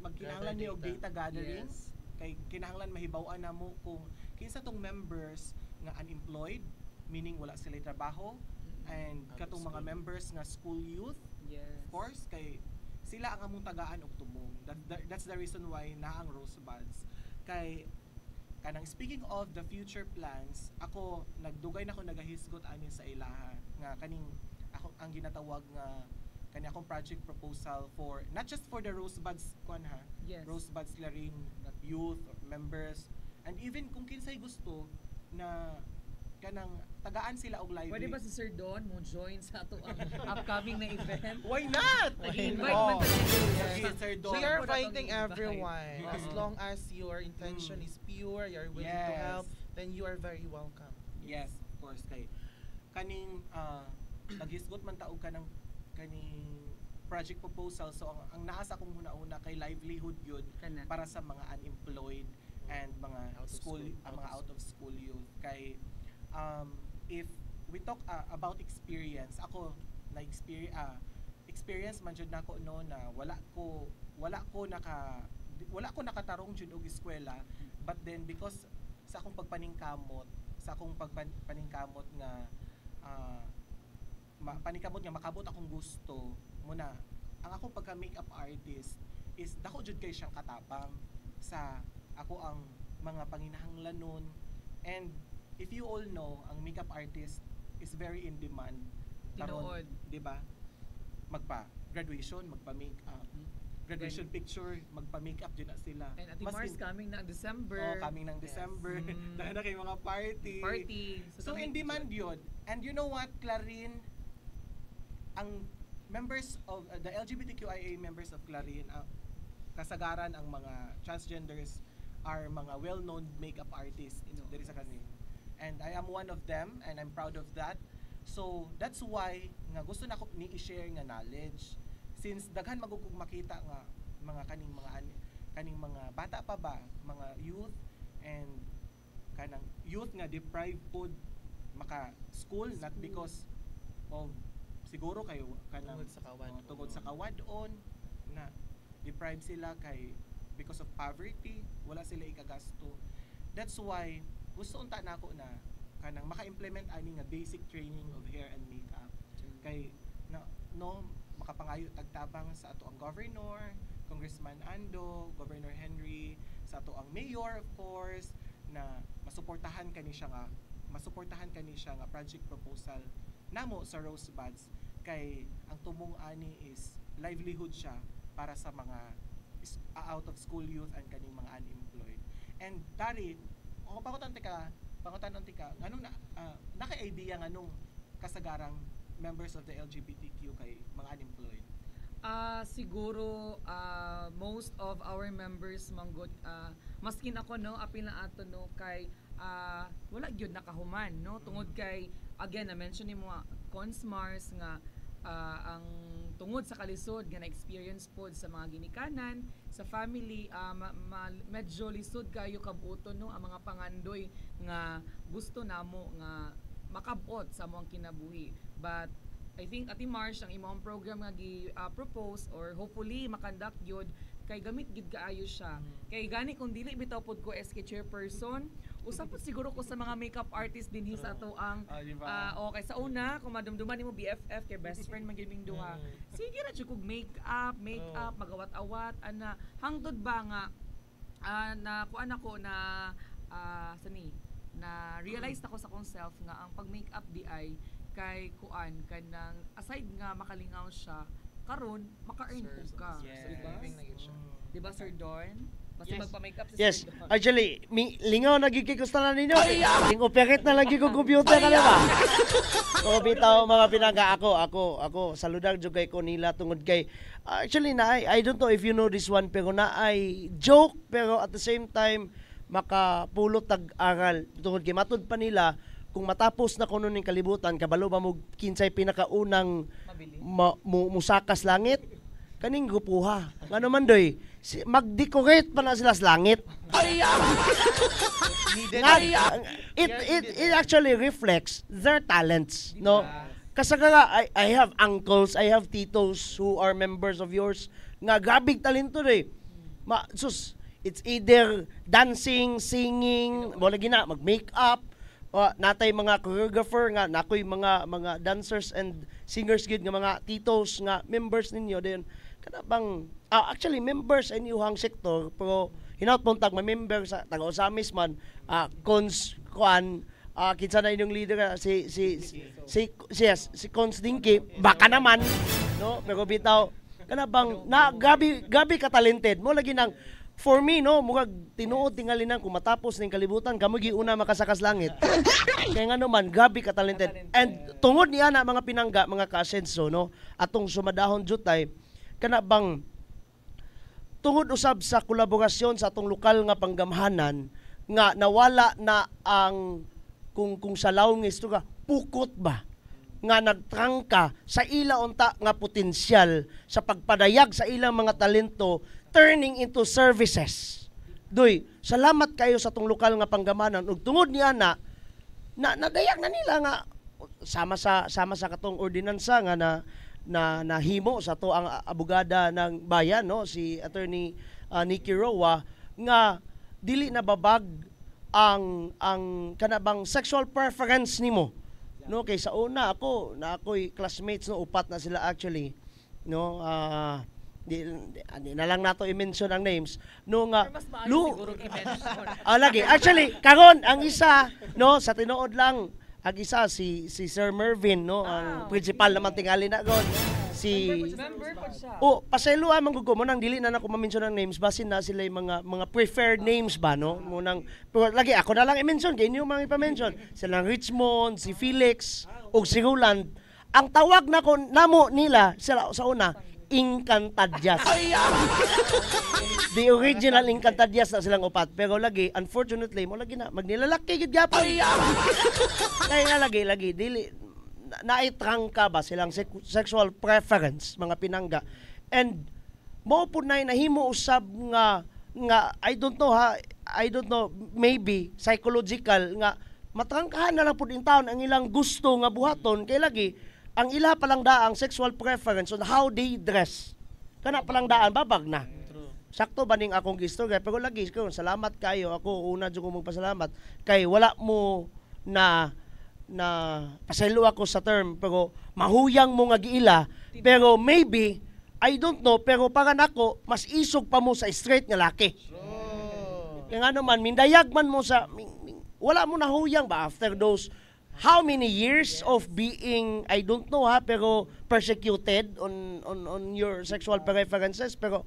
Speaker 3: magkinahanglan ni og data gathering.
Speaker 4: yes.
Speaker 3: Kay kinahanglan mahibaw-an namo kung kinsa tong members nga unemployed, meaning wala sila trabaho, and
Speaker 5: Out of
Speaker 3: katong mga
Speaker 5: school.
Speaker 3: members nga school youth,
Speaker 4: Yes.
Speaker 3: of course, kay sila ang among tagaan og tumong. That's the reason why naang Rosebuds. Kay kanang speaking of the future plans, ako nagdugay na ako nagahisgot ani sa ilaha nga kaning ako ang ginatawag nga kani akong project proposal for not just for the Rosebuds kwan ha,
Speaker 4: Yes.
Speaker 3: Rosebuds Clarin youth members, and even kung kinsay gusto na kanang tagaan sila og live.
Speaker 4: Pwede ba si Sir Don mo join sa ato ang upcoming na event?
Speaker 3: Why not?
Speaker 4: Nag-invite
Speaker 5: not?
Speaker 4: man tayo.
Speaker 3: Sige, Sir Don.
Speaker 5: We are
Speaker 4: Wala
Speaker 5: fighting
Speaker 4: tong invite.
Speaker 5: everyone. As
Speaker 3: Oo.
Speaker 5: long as your intention is pure, you're willing to
Speaker 3: Yes.
Speaker 5: help, then you are very welcome.
Speaker 3: Yes, of course kay kaning naghisgot man taog kanang kaning project proposal, so ang naasa kong una kay livelihood yun
Speaker 4: Kana.
Speaker 3: para sa mga unemployed and mga
Speaker 5: Out of school.
Speaker 3: mga out of school youth. Kay if we talk about experience, ako na experience man jud nako no na wala ko nakatarong jud og eskwela, but then because sa akong pagpaningkamot nga panikabot nga makabot akong gusto muna. Ang akong pagka makeup artist is dako jud kay siyang katapang sa ako ang mga panginahanglan nun. And if you all know, ang makeup artist is very in demand.
Speaker 4: Tinuod.
Speaker 3: Di ba? Magpa graduation, magpa makeup. Graduation picture, magpa-makeup din na sila.
Speaker 4: And Ate
Speaker 3: Mas
Speaker 4: Mars coming ng December.
Speaker 3: coming ng December.
Speaker 4: Mm.
Speaker 3: Dahil na kayo mga party.
Speaker 4: Party.
Speaker 3: So in demand yun. And you know what, Clarin, ang members of, the LGBTQIA members of Clarin, kasagaran ang mga transgenders are mga well-known makeup artists diri sa kanila. And I am one of them, and I'm proud of that. So that's why nga gusto na ko ni i-share nga knowledge. Since daghan magugug makita nga mga kaning mga bata pa ba, mga youth and kanang youth nga deprived pod maka school not because of siguro kayo kanang tungod sa kawadon na deprived sila kay because of poverty, wala sila ikagasto. That's why gusto unta nako na kanang maka-implement ani nga basic training of hair and makeup kay no makapangayo tagtabang sa ato ang governor, Congressman Ando, Governor Henry, sa ato ang mayor of course na masuportahan kani siya nga project proposal namo sa Rosebuds kay ang tumong ani is livelihood siya para sa mga out of school youth and kaning mga unemployed. And dari pangutan ka nganong naka-idea nganong kasagarang members of the LGBTQ kay mga unemployed?
Speaker 4: Siguro most of our members manggod maskin ako no apil na ato no kay wala gyud nakahuman no tungod kay again na mention ni mo Consmars nga ang tungod sa kalisod nga na-experience pod sa mga ginikanan sa family medyo lisod kayo kabuton no ang mga pangandoy nga gusto namo nga makabot sa among kinabuhi. But I think Ate Mars ang imong program nga gi-propose or hopefully makandak gyud kay gamit gid kaayo siya. Kay gani kung dili bitaw pod ko SK chairperson, usap po siguro ko sa mga makeup artist dinhi sa ato ang okay sa una kung madumduman nimo BFF kay best friend man gyud ming duha. Sige ra jud kog makeup magawat-awat ana hangtod ba nga na kuan ako na sani na realize nako sa akong self nga ang pag-makeup di ay kay kuan kanang aside nga makalingaw siya karon maka-earn pug ka. Diba Sir Dorn? Basta magpa-makeup si
Speaker 2: Yes,
Speaker 4: Sir Dorn.
Speaker 2: actually, lingaw nagkikikusta na ninyo. Ting operate na lagi ko computer ka na ba? So, bitaw mga pinangga ako saludag jud kay ko nila tungod kay actually na I don't know if you know this one pero na ay joke pero at the same time makapulot tag-aral tungod kay matud pa nila kung matapos na kuno ning kalibutan kabalo ba mo kinsay pinakaunang musakas langit kaning gupuha ngano man doy mag-decorate pa na sila sa langit. It actually reflects their talents, no? Kasi nga I have uncles, I have titos who are members of yours nga gabig talento rin. It's either dancing, singing, mo lagi na mag-makeup, natay mga choreographer nga nakoy mga dancers and singers gid nga mga titos nga members ninyo din kana bang actually members in inyong sektor pero hinaut puntag ma-member sa taga-Osamis man cons kuan kinsa na inyong leader si Cons Dinky baka naman no pero bitaw kana bang na gabi ka talented mo lagi nang for me no murag tinuod tingali nang kung matapos ning kalibutan kamo gi una makasakas langit kay ngano man gabi ka talented and tungod niya na mga pinangga mga ka-asenso no atong sumadahon jutay kana bang tungod usab sa kolaborasyon sa atong lokal nga panggamhanan nga nawala na ang kung sa lawngis to ka pukot ba nga nagtrangka sa ila unta nga potensyal sa pagpadayag sa ilang mga talento turning into services. Doy, salamat kayo sa atong lokal nga panggamhanan ug tungod niya na nadayag na nila nga sama sa katong ordinansa nga na nahimo sa to ang abogada ng bayan no si Attorney Nikki Roa nga dili na babag ang kanabang sexual preference nimo No, kay sa una ako'y classmates no, upat na sila actually. No, di na lang nato i-mention ang names. No nga
Speaker 4: Mas maayo siguro i-mention.
Speaker 2: lagi. Actually, karon ang isa no sa tinuod lang ang isa si Sir Mervin no, ang principal naman tingali na gon. Si
Speaker 4: Member po siya.
Speaker 2: pasaylo man gud ko mo nang dili na nako ma-mention ang names basin na sila yung mga preferred names ba no mo nang pero lagi ako na lang i-mention kay inyo mga ipa-mention sila Richmond, si Felix ug si Roland. Ang tawag namo nila sila sa una Encantadias. The original Encantadias na silang upat pero lagi unfortunately mo lagi na magnilalaki gid gyapon. Kaya nga lagi dili naitrangka ba silang sexual preference mga pinangga and mo po na nahimo usab nga I don't know maybe psychological nga matrangkahan na lang pud in taon ang ilang gusto nga buhaton kay lagi ang ila palang daang sexual preference on how they dress kana palang daan babag na. Sakto ba ning akong gistorya pero lagi ko salamat kayo ako una jud ko magpasalamat kay wala mo na pasaylo ako sa term pero mahuyang mo nga giila pero maybe I don't know pero para nako mas isog pa mo sa straight nga laki. Kaya nga naman mindayag man mo sa wala mo nahuyang ba after those how many years of being I don't know pero persecuted on your sexual preferences pero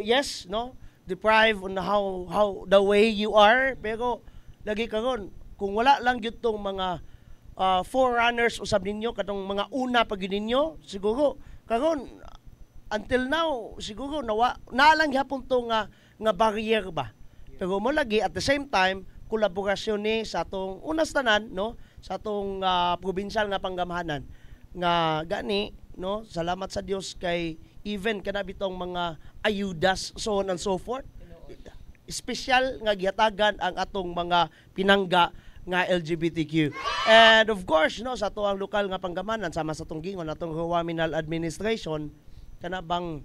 Speaker 2: yes no deprived on how the way you are pero lagi karon kung wala lang gyud tong mga forerunners usab ninyo katong mga una pag ninyo siguro karon until now siguro na lang gyapon to nga barrier ba pero mo lagi at the same time kolaborasyon ni sa atong unas tanan no sa atong provincial nga panggamahanan nga gani no salamat sa Dios kay even kana bitong mga ayudas so on and so forth special nga gihatagan ang atong mga pinangga nga LGBTQ. And of course, no, sa tuang lokal nga panggamanan sama sa tong gingon atong Huaminal administration kana bang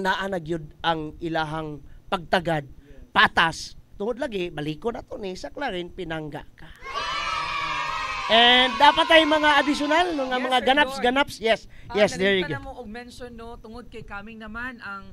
Speaker 2: naa na gyud ang ilahang pagtagad patas tungod lagi balikon nato ni sa Clarin pinangga ka. And dapat ay mga additional no, nga
Speaker 4: Yes,
Speaker 2: mga
Speaker 4: Sir
Speaker 2: ganaps. Yes, there you go.
Speaker 4: mo og mention no tungod kay coming naman ang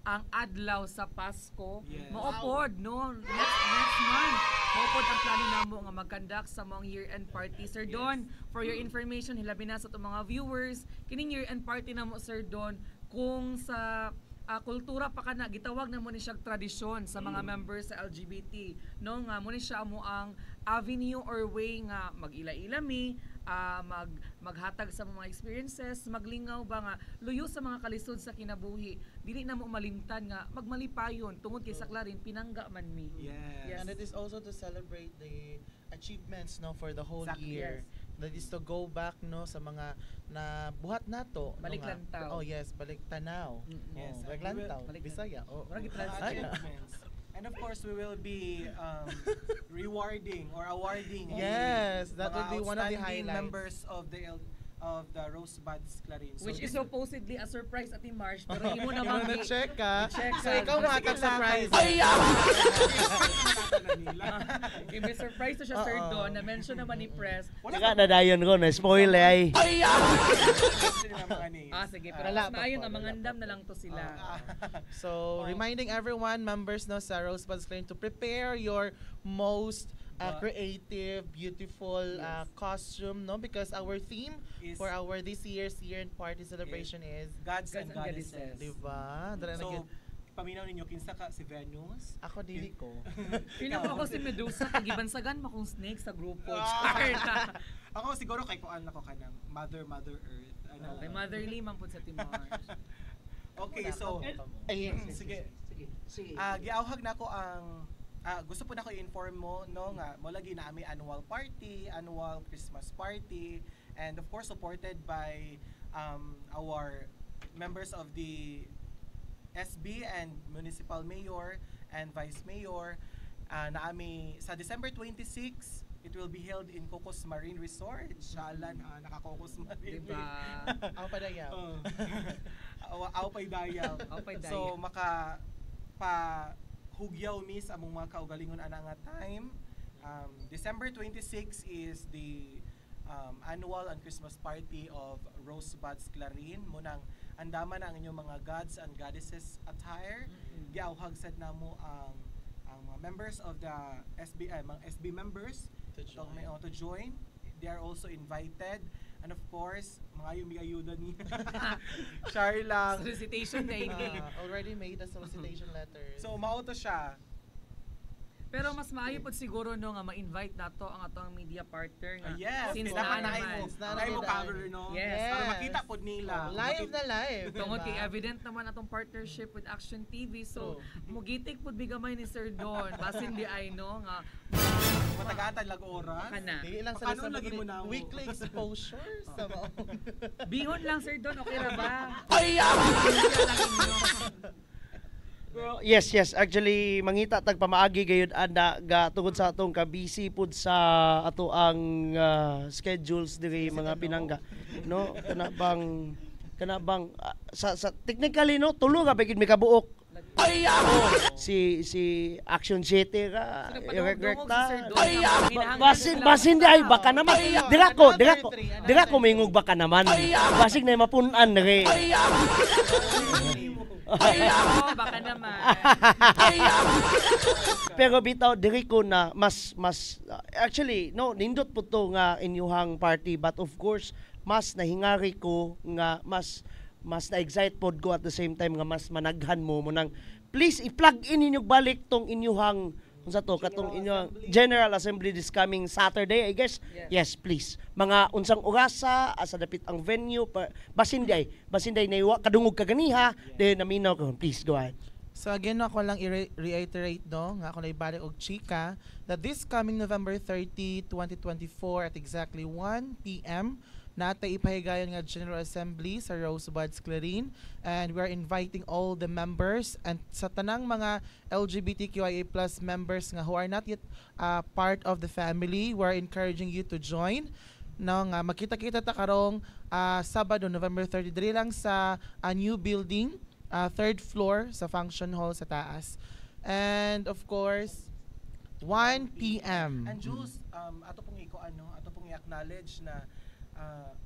Speaker 4: ang adlaw sa Pasko.
Speaker 3: Yes.
Speaker 4: Maupod no next month. Maupod ang plano namo nga mag-conduct sa mga year-end party. Sir Don, for your information hilabi na sa itong mga viewers, kining year-end party namo Sir Don kung sa kultura pa kana gitawag na mo ni siyang tradisyon sa mga members sa LGBT no nga mo ni siya mo ang avenue or way nga mag-ila-ila mi maghatag sa mga experiences maglingaw ba nga luyo sa mga kalisod sa kinabuhi dili na mo malimtan nga magmalipayon tungod kay sa Clarin pinangga man mi.
Speaker 3: Yes.
Speaker 5: And it is also to celebrate the achievements no for the whole
Speaker 3: Exactly.
Speaker 5: year. That is to go back no sa mga na buhat nato
Speaker 4: Balik
Speaker 5: no, nga.
Speaker 4: lantaw.
Speaker 5: Oh yes, balik tanaw.
Speaker 3: Yes,
Speaker 5: Balik
Speaker 3: and we will-
Speaker 5: lantaw.
Speaker 4: balik
Speaker 5: Bisaya. Oh.
Speaker 4: Murag
Speaker 3: Mga
Speaker 4: i-translate.
Speaker 3: achievements. And of course, we will be rewarding or awarding
Speaker 5: Yes, that
Speaker 3: mga
Speaker 5: will be one of the
Speaker 3: outstanding
Speaker 5: highlights.
Speaker 3: members of the Rosebuds Clarin.
Speaker 4: Which is
Speaker 3: this-
Speaker 4: supposedly a surprise at March pero imo na
Speaker 5: Ikaw
Speaker 4: bang
Speaker 5: na check ka.
Speaker 4: i-check
Speaker 5: So
Speaker 4: ka.
Speaker 5: ikaw mga surprise.
Speaker 4: Give surprise to siya Sir Don na mention naman ni Press.
Speaker 2: Saka na dayon ko na spoil ay.
Speaker 4: Sige, pero
Speaker 5: Wala
Speaker 4: mas
Speaker 5: pa
Speaker 4: maayon
Speaker 5: po,
Speaker 4: nga
Speaker 5: wala
Speaker 4: mangandam
Speaker 5: pa
Speaker 4: na lang to sila.
Speaker 5: So, reminding everyone, members no sa Rosebuds Clarin to prepare your most creative, beautiful costume, no? Because our theme
Speaker 3: Is-
Speaker 5: for our this year's year-end party celebration is,
Speaker 3: Gods
Speaker 4: Gods
Speaker 3: and
Speaker 4: and
Speaker 3: Goddesses.
Speaker 4: Goddesses.
Speaker 5: diba? Dara na
Speaker 3: So,
Speaker 5: gyud.
Speaker 3: paminaw ninyo, kinsa ka si Venus?
Speaker 5: Ako dili ko.
Speaker 4: Pila ko ako si Medusa, kay gibansagan mo kong snake sa grupo.
Speaker 3: Ah.
Speaker 4: Char.
Speaker 3: Ako siguro kay kuan ako kanang Mother Earth. Ano?
Speaker 4: Okay, motherly man po sa Timor.
Speaker 3: Okay, so sige.
Speaker 2: Sige.
Speaker 3: Giawhag na ko ang gusto po na ko i-inform mo no nga mo lagi na ami annual party, annual Christmas party, and of course supported by our members of the SB and municipal mayor and vice mayor na ami sa December 26 it will be held in Cocos Marine Resort. Shalan naka-Cocos Marine.
Speaker 4: Diba?
Speaker 5: Ako pa dayaw.
Speaker 3: Aw pay dayaw.
Speaker 4: Aw pay
Speaker 3: So
Speaker 4: dayaw.
Speaker 3: hugyaw mi sa among mga kaugalingon ana nga time December 26 is the annual and Christmas party of Rosebuds Clarin. Munang andaman ang inyong mga gods and goddesses attire. Giauhag sad namo ang mga members of the mga SB members to join. They are also invited. And of course, mga yung ayuda ni Char lang.
Speaker 4: Solicitation na ini.
Speaker 5: Already made a solicitation letter.
Speaker 3: So, mauto siya.
Speaker 4: Pero mas maayo po siguro no nga ma-invite nato ang atong media partner nga.
Speaker 3: Yes,
Speaker 4: Since
Speaker 3: dapat
Speaker 4: na
Speaker 3: na
Speaker 4: naman.
Speaker 3: mo cover, no?
Speaker 4: Yes.
Speaker 3: Para makita po nila.
Speaker 5: Live na live.
Speaker 4: Tungod
Speaker 5: diba?
Speaker 4: kay evident naman atong partnership with Action TV. So, mugitik pud bigamay ni Sir Don. Basin di ay no nga
Speaker 3: Matagatan lag ora.
Speaker 4: kana.
Speaker 5: Dili lang
Speaker 3: Paano
Speaker 5: sa
Speaker 3: lagi mo na mo?
Speaker 5: weekly exposure sa mga
Speaker 4: Bihon lang Sir Don, okay ra ba?
Speaker 2: Yes, yes. Actually, mangita tag pamaagi gayud anda ga tungod sa atong ka-busy pud sa ato ang schedules diri mga pinangga. No? Kana bang sa technically no tulo ka bagid mi kabuok. Si Action City ka rekta. Basin di ay baka naman. Dira ko mingog baka naman. Basig na mapun-an diri.
Speaker 4: Baka naman.
Speaker 2: Pero bitaw diri ko na mas actually no nindot po to nga inyuhang party, but of course mas nahingari ko nga mas na-excite pod ko at the same time nga mas managhan mo nang please i-plug in ninyo balik tong inyuhang unsa to katong inyong General Assembly this coming Saturday, I guess. Yes, please. Mga unsang orasa asa dapit ang venue basin day naiwa kadungog kaganiha then naminaw ko. Please go ahead.
Speaker 5: So again, ako lang i-reiterate no, nga ako na ibalik og chika that this coming November 30, 2024 at exactly 1 p.m. natay ipahigayon nga General Assembly sa Rosebuds Clarin, and we are inviting all the members and sa tanang mga LGBTQIA+ members nga who are not yet part of the family, we are encouraging you to join. No, nga makita-kita ta karong Sabado November 30 diri lang sa new building, third floor sa function hall sa taas. And of course 1 p.m.
Speaker 3: And Jules, ato pong ato pong i-acknowledge na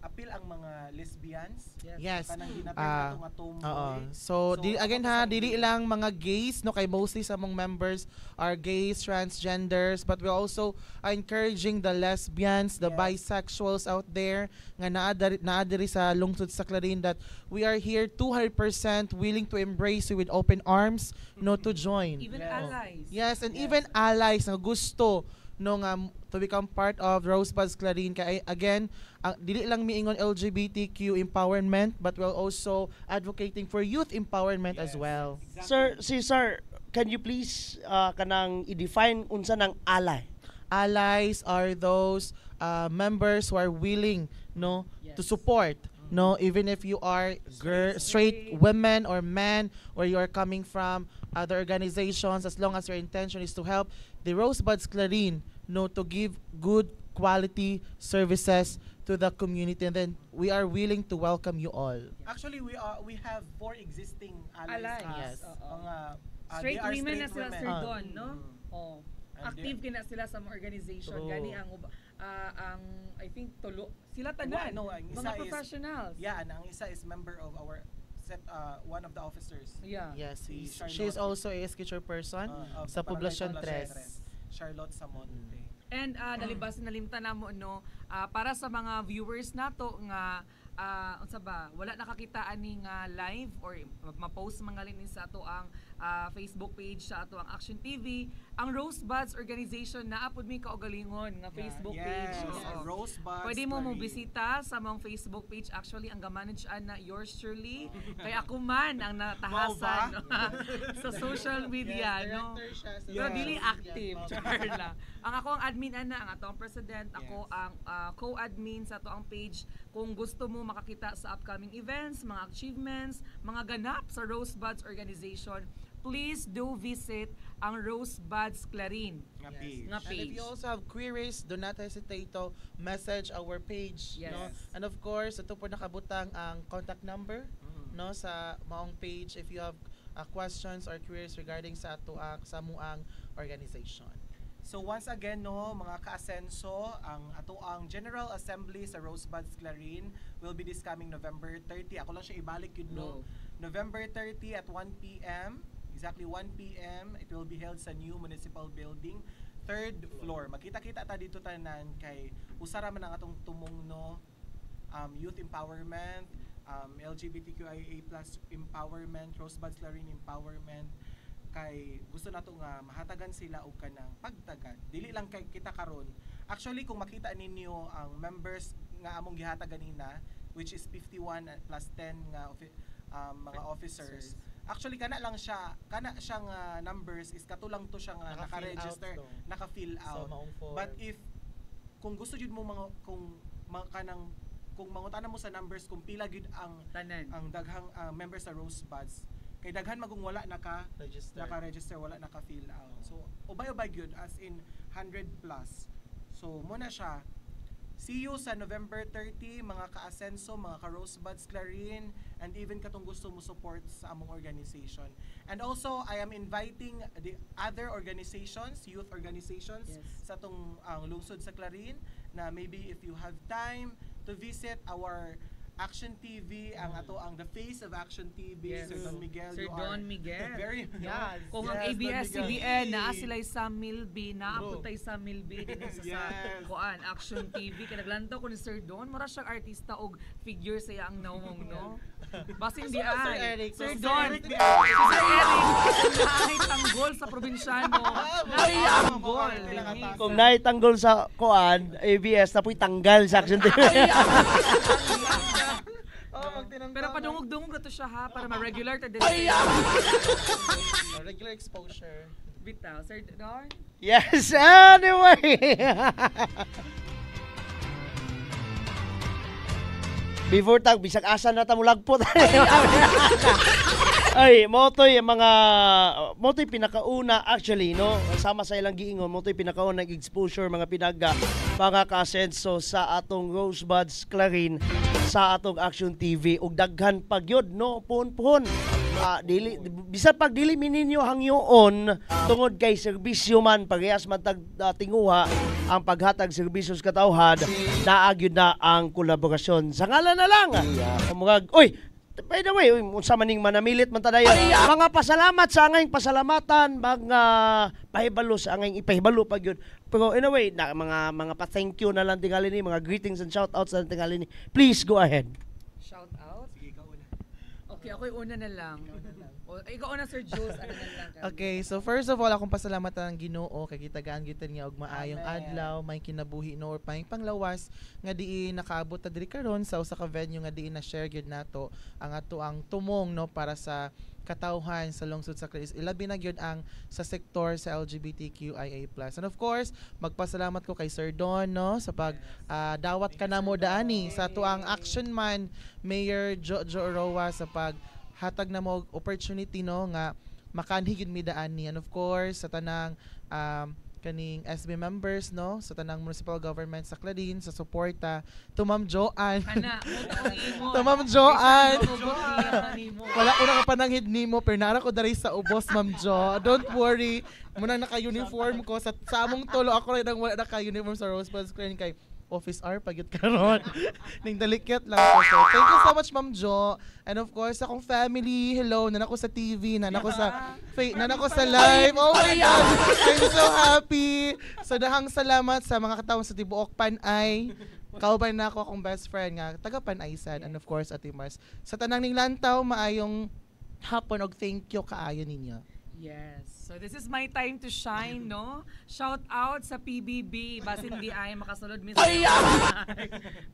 Speaker 3: appeal ang mga lesbians.
Speaker 5: Yes.
Speaker 3: Kanang ginatay nato nga tomboy.
Speaker 5: So again ha, dili lang mga gays no, kay mostly sa mong members are gays, transgenders, but we also are encouraging the lesbians, the bisexuals out there nga naa diri sa lungsod sa Clarin that we are here 200% willing to embrace you with open arms no to join.
Speaker 4: Even allies.
Speaker 5: Yes, and even allies nga gusto no nga to become part of Rosebuds Clarin. Kaya again, dili lang miingon LGBTQ empowerment, but we're also advocating for youth empowerment as well.
Speaker 3: Exactly.
Speaker 2: Sir, can you please kanang i-define unsa ng ally?
Speaker 5: Allies are those members who are willing no to support no, even if you are straight women or men, or you are coming from other organizations, as long as your intention is to help the Rosebuds Clarin no to give good quality services to the community, and then we are willing to welcome you all.
Speaker 3: Actually, we have 4 existing allies.
Speaker 5: Yes.
Speaker 3: Mga
Speaker 4: Straight
Speaker 3: they are
Speaker 4: women na
Speaker 3: straight
Speaker 4: sila
Speaker 3: women.
Speaker 4: Sir Don, no? Oh.
Speaker 3: And
Speaker 4: Active kina sila sa mga organization.
Speaker 5: True.
Speaker 4: Gani ang I think tulo sila tanan.
Speaker 3: No, ang isa
Speaker 4: mga
Speaker 3: is-
Speaker 4: professionals.
Speaker 3: Yeah, and ang isa is member of our one of the officers.
Speaker 4: Yeah.
Speaker 5: Yes,
Speaker 3: Si
Speaker 5: she is
Speaker 3: Charlotte.
Speaker 5: also a sketcher person
Speaker 3: Of
Speaker 5: sa
Speaker 3: Barangay
Speaker 5: Poblacion
Speaker 3: Poblacion
Speaker 5: 3.
Speaker 3: Charlotte Samonte.
Speaker 4: And nalibasin nalimta na mo no para sa mga viewers nato nga unsa ba wala nakakitaan ni nga live or ma-post mga linin sa ato ang Facebook page sa ato ang Action TV, ang Rosebuds organization na apod mi kaugalingon nga Facebook page. Oo.
Speaker 3: Rosebuds.
Speaker 4: Pwede mo
Speaker 3: Clarin.
Speaker 4: bisita sa mong Facebook page. Actually, ang gamanage na yours truly. Kaya ako man ang natahasan no? sa social media. No? Pero dili active. Charla. Ang ako ang admin ana, ang ato ang president. Ako ang co-admin sa ato ang page. Kung gusto mo makakita sa upcoming events, mga achievements, mga ganap sa Rosebuds organization, please do visit ang Rosebuds Clarin.
Speaker 3: Nga page.
Speaker 4: Nga
Speaker 5: And
Speaker 4: page.
Speaker 5: if you also have queries, do not hesitate to message our page.
Speaker 4: Yes.
Speaker 5: No? And of course, ito po nakabutang ang contact number no sa maong page if you have questions or queries regarding sa ato ang sa muang organization.
Speaker 3: So once again no mga ka-asenso, ang General Assembly sa Rosebuds Clarin will be this coming November 30. Ako lang siya ibalik yun no. November 30 at 1 p.m. Exactly 1 p.m. It will be held sa new municipal building, 3rd floor. Makita-kita ta dito tanan kay usara man ang atong tumong no youth empowerment, LGBTQIA+ empowerment, Rosebuds Clarin empowerment. Kay gusto nato nga mahatagan sila og kanang pagtagad dili lang kay kita karon. Actually kung makita ninyo ang members nga among gihatag ganina, which is 51 plus 10 nga mga officers, actually kana siyang numbers is katulang to siya nga naka-register, naka-fill out. But if kung gusto jud mo mga kung mangutana mo sa numbers kung pila gid ang daghang members sa Rosebuds, kay daghan magong wala naka-register, wala naka-fill out. So ubay-ubay gyud as in 100 plus. So muna siya. See you sa November 30 mga ka-asenso, mga ka-Rosebuds Clarin, and even katong gusto mo support sa among organization. And also I am inviting the other organizations, youth organizations sa tong lungsod sa Clarin na maybe if you have time to visit our Action TV, ang the face of Action TV, Sir Don Miguel.
Speaker 4: Sir Don Miguel.
Speaker 3: Very,
Speaker 4: Kung ang ABS-CBN, naa sila sa Milby, naaputay sa Milby, din sa kuan, Action TV. Kaya naglantaw ko ni Sir Don, mara siyang artista og figure sa ang nawong, no? Basin di ay. Sir Don, si Sir Eric, nahitanggol sa probinsyano. Nahitanggol.
Speaker 2: Kung naitanggol sa kuan, ABS, tapoy tanggal sa Action TV.
Speaker 4: Pero padungog-dungog na to siya ha, para ma-regular ta din.
Speaker 5: Regular exposure.
Speaker 4: Bitaw, Sir Don?
Speaker 2: Yes, anyway. Before tag bisag asa na ta mulagpot. Ay, motoy pinakauna actually no, sama sa ilang giingon, motoy pinakauna exposure mga pinaga mga ka-asenso sa atong Rosebuds Clarin sa atong Action TV ug daghan pa gyud no puhon-puhon. Dili bisan pag dili mininyo hangyoon tungod kay serbisyo man parehas man tag tinguha ang paghatag serbisyo sa katawhan, naa gyud na ang kolaborasyon. Sa ngalan na lang mga by the way, unsa maning manamilit man ta dayon. Mga pasalamat sa angayng pasalamatan, mga pahibalo sa angayng ipahibalo pa gyud. Pero anyway, mga pa-thank you na lang tingali ni, mga greetings and shout outs na lang tingali ni. Please go ahead.
Speaker 4: Shout out? Sige, ikaw una. Okay, ako'y una na lang. Ikaw una, Sir Jules, ano na lang kami.
Speaker 5: Okay, so first of all, akong pasalamatan ang Ginoo kay kitagaan gyud niya og maayong adlaw, may kinabuhi no or panglawas nga diin nakaabot ta diri karon sa usa ka venue nga diin na share gyud nato ang ato ang tumong no para sa katawhan sa lungsod sa Clarin. Ilabi na gyud ang sa sektor sa LGBTQIA+. And of course, magpasalamat ko kay Sir Don no sa pag dawat ka na mo daani sa tuang action man Mayor Jojo Roa sa pag hatag na mo opportunity no nga makanhi gyud mi daani. And of course sa tanang kaning SB members no sa tanang municipal government sa Clarin sa suporta to Ma'am Joanne. To Ma'am Joanne. Wala ko na kapananghid nimo pero nara ko dari sa ubos Ma'am Jo. Don't worry. Muna naka-uniform ko sa among tulo ako rin wala naka-uniform sa Rosebuds Clarin kay office hour pagyud karon. Ning delicate lang ko. So, thank you so much Ma'am Jo. And of course akong family, hello, nanako sa TV, nanako sa live. Oh my God. I'm so happy. So dahang salamat sa mga katawo sa tibuok Panay. Kauban na ako akong best friend nga taga Panay sad, and of course Ate Mars. Sa tanang ning lantaw maayong hapon og thank you kaayo ninyo.
Speaker 4: Yes. So this is my time to shine, no? Shout out sa PBB. Basin di ay makasulod mi sa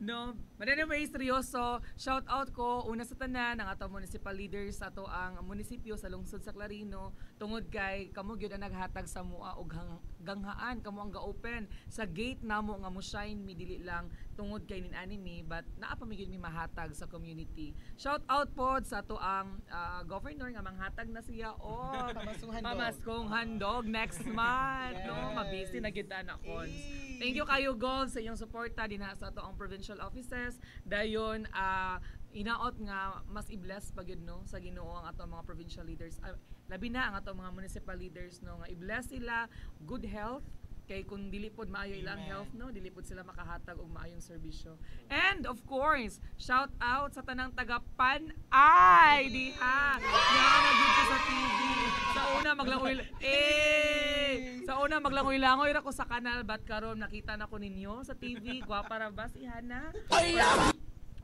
Speaker 4: no? But anyway, seryoso, shout out ko una sa tanan ang ato municipal leaders ato ang munisipyo sa lungsod sa Clarino. Tungod kay kamo gyud ang naghatag sa mua og ganghaan, kamo ang ga-open sa gate namo nga mo shine mi dili lang tungod kay nin-ani mi, but naa pa mi gyud mi mahatag sa community. Shout out pod sa ato ang governor nga manghatag na siya Pamaskong handog next month, no? Mabisi na gyud na cons. Thank you kayo Gold sa inyong suporta dinha sa ato ang provincial offices. Dayon inaot nga mas i-bless pa gyud no sa Ginoo ang ato mga provincial leaders. Labi na ang ato mga municipal leaders no nga i-bless sila, good health, Kay kung dili pod maayo ilang
Speaker 3: Amen.
Speaker 4: health, no, dili pod sila makahatag og maayong serbisyo. And of course, shout out sa tanang taga Pan-Ay diha. Nga dito sa TV. Sa una maglangoy-langoy ra ko sa kanal, but karon nakita na ko ninyo sa TV. Gwapa ra ba si Hana?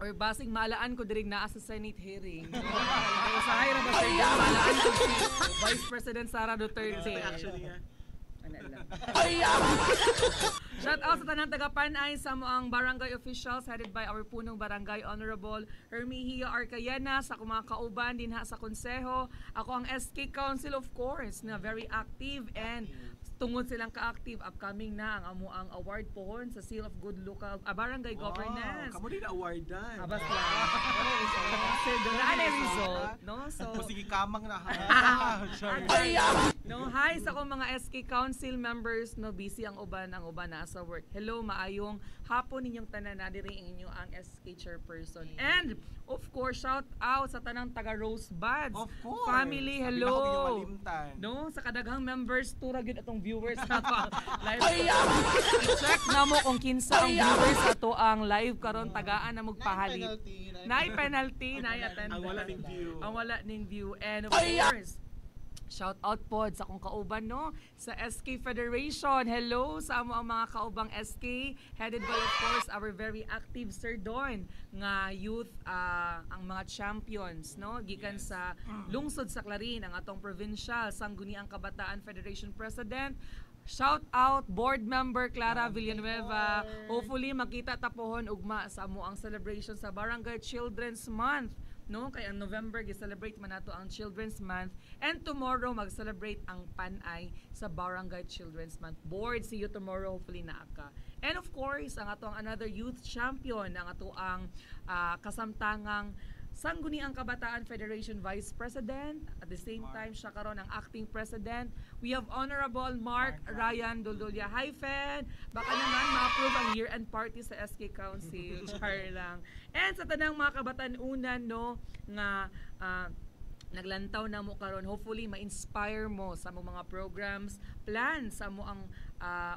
Speaker 4: Or basing malaan ko dirig naa sa Senate hearing. Usahay ra ba sa iya? Malaan ko si Vice President Sara Duterte.
Speaker 3: Actually nga.
Speaker 4: Ano lang. Shout out sa tanang taga Pan-Ay sa moang barangay officials headed by our punong barangay Honorable Hermihia Arcayana, sa akong mga kauban din ha sa konseho. Ako ang SK Council of course na very active, and tungod silang ka-active, upcoming na ang amo ang award pohon sa Seal of Good Local Barangay Governance.
Speaker 3: Kamu din award dan.
Speaker 4: Abas lang. Kasi doon na ang result, no? So,
Speaker 3: Sige kamang na ha.
Speaker 4: no, hi sa akong mga SK Council members, no, busy ang uban na sa work. Hello, maayong hapon ninyong tanan na diri inyo ang SK chairperson. And of course, shout out sa tanang taga Rosebuds
Speaker 3: Of course.
Speaker 4: family.
Speaker 3: Sabi na ko
Speaker 4: Hello.
Speaker 3: malimtan.
Speaker 4: No, sa kadaghang members tura gyud atong viewers sa live. I-check na mo kung kinsa ang viewers ato ang live karon, tagaan na magpahalit. Nay penalty, nay attendance.
Speaker 3: Ang wala ning view.
Speaker 4: Ang wala ning view. And of course, shout out pod sa akong kauban, no, sa SK Federation. Hello sa amo ang mga kaubang SK, headed by of course our very active Sir Don nga youth, ang mga champions, no, gikan sa lungsod sa Clarin, ang atong provincial Sangguniang Kabataan Federation President. Shout out board member Clara Villanueva. Hopefully makita tapohon ugma sa amo ang celebration sa Barangay Children's Month, no, kay ang November gi-celebrate man nato ang Children's Month, and tomorrow mag-celebrate ang Pan-Ay sa Barangay Children's Month. Board, see you tomorrow, hopefully naa ka. And of course, ang ato ang another youth champion, ang ato ang kasamtangang Sangguniang Kabataan Federation Vice President. At the same time, siya karon ang acting president. We have Honorable Mark Ryan Duldulia. Hi, Fed! Baka naman ma-approve ang year-end party sa SK Council. Char lang. And sa tanang mga kabatanunan, no, nga naglantaw na mo karon, hopefully ma-inspire mo sa mong mga programs, plans sa mo ang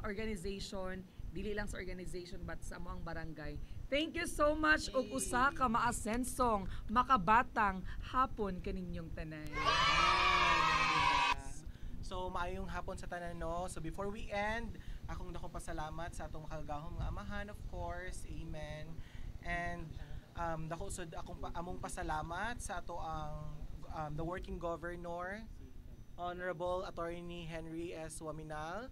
Speaker 4: organization, dili lang sa organization but sa mo ang barangay. Thank you so much og usa ka maasensong makabatang hapon kaninyong tanan.
Speaker 3: So maayong hapon sa tanan, no. So before we end, akong dako pasalamat sa atong makagahom nga amahan, of course. Amen. And dako usod akong among pasalamat sa ato ang the working governor, Honorable Attorney Henry S. Waminal.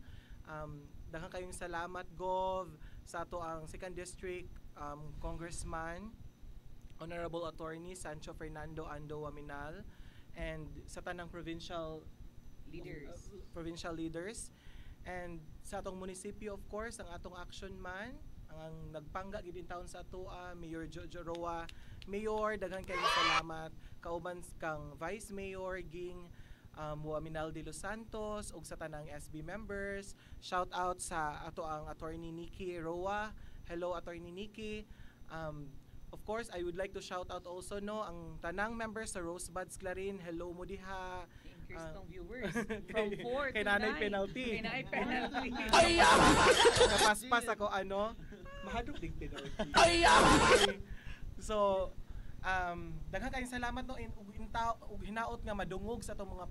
Speaker 3: Daghang kayong salamat, Gov, sa ato ang 2nd District Congressman, Honorable Attorney Sancho Fernando Ando Waminal, and sa tanang provincial leaders, and sa atong munisipyo, of course, ang atong action man, ang nagpangga gid in town sa ato, Mayor Jojo Roa. Mayor, daghan kayong salamat. Kauban kang Vice Mayor Ging Waminal de Los Santos, ug sa tanang SB members. Shout out sa ato ang Attorney Nikki Roa. Hello, Attorney Nikki. Of course, I would like to shout out also, no, ang tanang members sa Rosebuds Clarin. Hello mo diha.
Speaker 4: Increase ng viewers from 4 to 9.
Speaker 3: Kay nanay penalty.
Speaker 4: Kay nanay penalty.
Speaker 3: Napaspas ako, mahadok ding penalty. So, daghan kayong salamat, no, ug hinaot nga madungog sa atong mga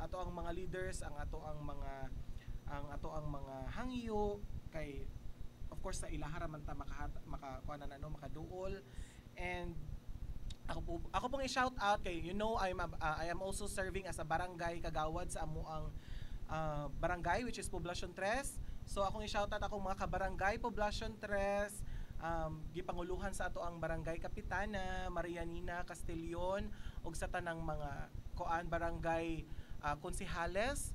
Speaker 3: ato ang mga leaders, ang ato ang mga hangyo kay, of course, sa ilahara man ta makakuha na, no, makaduol. And ako pong i-shout out kay, you know, I am also serving as a barangay kagawad sa amo ang barangay, which is Poblacion 3. So akong i-shout out akong mga kabarangay Poblacion 3, gipanguluhan sa ato ang barangay Kapitana, Marianina, Castellon, ug sa tanang mga barangay konsehales.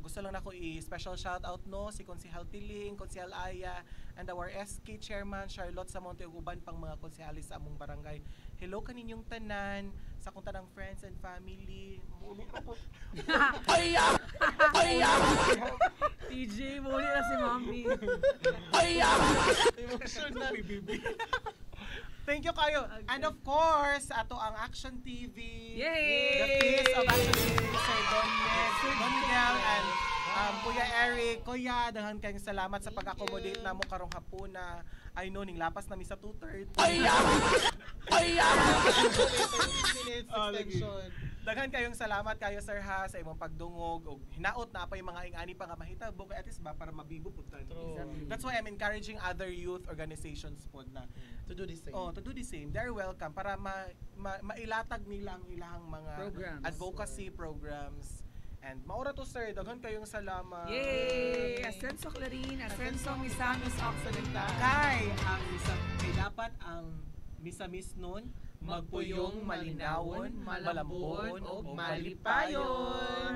Speaker 3: Gusto lang nako i-special shout out, no, si Konsehal Tiling, Konsehal Aya, and our SK Chairman Charlotte Samonte ug uban pang mga konsehalis sa among barangay. Hello kaninyong tanan, sa akong tanang friends and family.
Speaker 4: TJ, muli na si Mommy.
Speaker 3: Emotional, bibi. Thank you kayo. Okay. And of course, ato ang Action TV.
Speaker 4: Yay!
Speaker 3: The face of Action TV, Sir Don Miguel and Kuya Eric, Kuya, daghan kayong salamat sa pag-accommodate na mo karong hapuna. I know, ning lapas na mi sa 2:30.
Speaker 5: Minutes extension.
Speaker 3: Daghan kayong salamat kayo, sir, ha, sa imong pagdungog. O hinaot na pa yung mga ingani pa nga mahitabo. Kaya at least ba, para mabibo po tayo. That's why I'm encouraging other youth organizations po na
Speaker 5: To do the same.
Speaker 3: to do the same. They're welcome para mailatag nila ang ilang mga
Speaker 4: Programs.
Speaker 3: advocacy programs. And maura to, sir, daghan kayong salamat.
Speaker 4: Yay! Asenso Clarin, Asenso Misamis Occidental.
Speaker 3: Kay dapat ang misamis nun magpuyong malinawon, malambon o malipayon.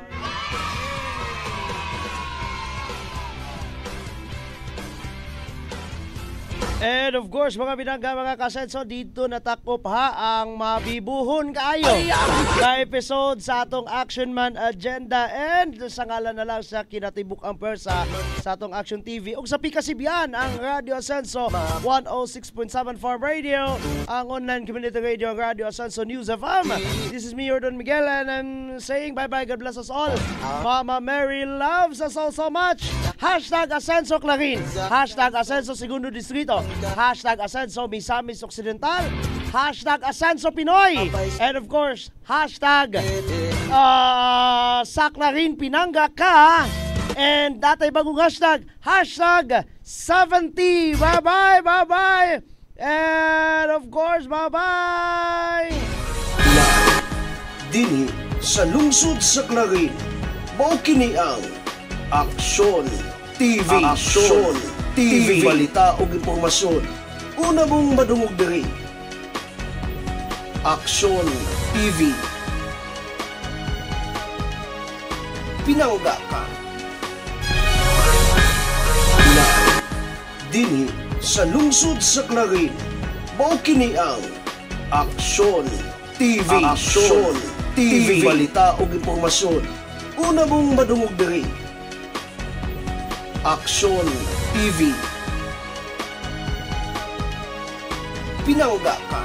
Speaker 2: And of course, mga binangga, mga kasenso, dito natakop ha ang mabibuhon kaayo na episode sa atong Action Man Agenda. And sa ngalan na lang sa kinatibuk ang persa sa atong Action TV ug sa Pikasibyan ang Radio Asenso 106.7 Farm Radio, ang online community radio Radio Asenso News FM. This is me, Jordan Miguel, and I'm saying bye-bye, God bless us all. Mama Mary loves us all so much. Hashtag Asenso Clarin, hashtag Asenso Segundo Distrito, hashtag Asenso Misamis Occidental, hashtag Asenso Pinoy, and of course, hashtag sa Clarin Pinanga ka, and datay bagong hashtag, hashtag 70. Bye-bye, bye-bye, and of course, bye-bye.
Speaker 1: Dini sa lungsod sa Clarin, mao kini ang Aksyon TV. Aksyon TV. Balita o impormasyon. Una mong madungog diri. Aksyon TV. Pinangga ka. Na dini sa lungsod sa Clarin, mao kini ang Aksyon TV. Aksyon TV. Balita o impormasyon. Una mong madungog diri. Aksyon TV. Pinangga ka.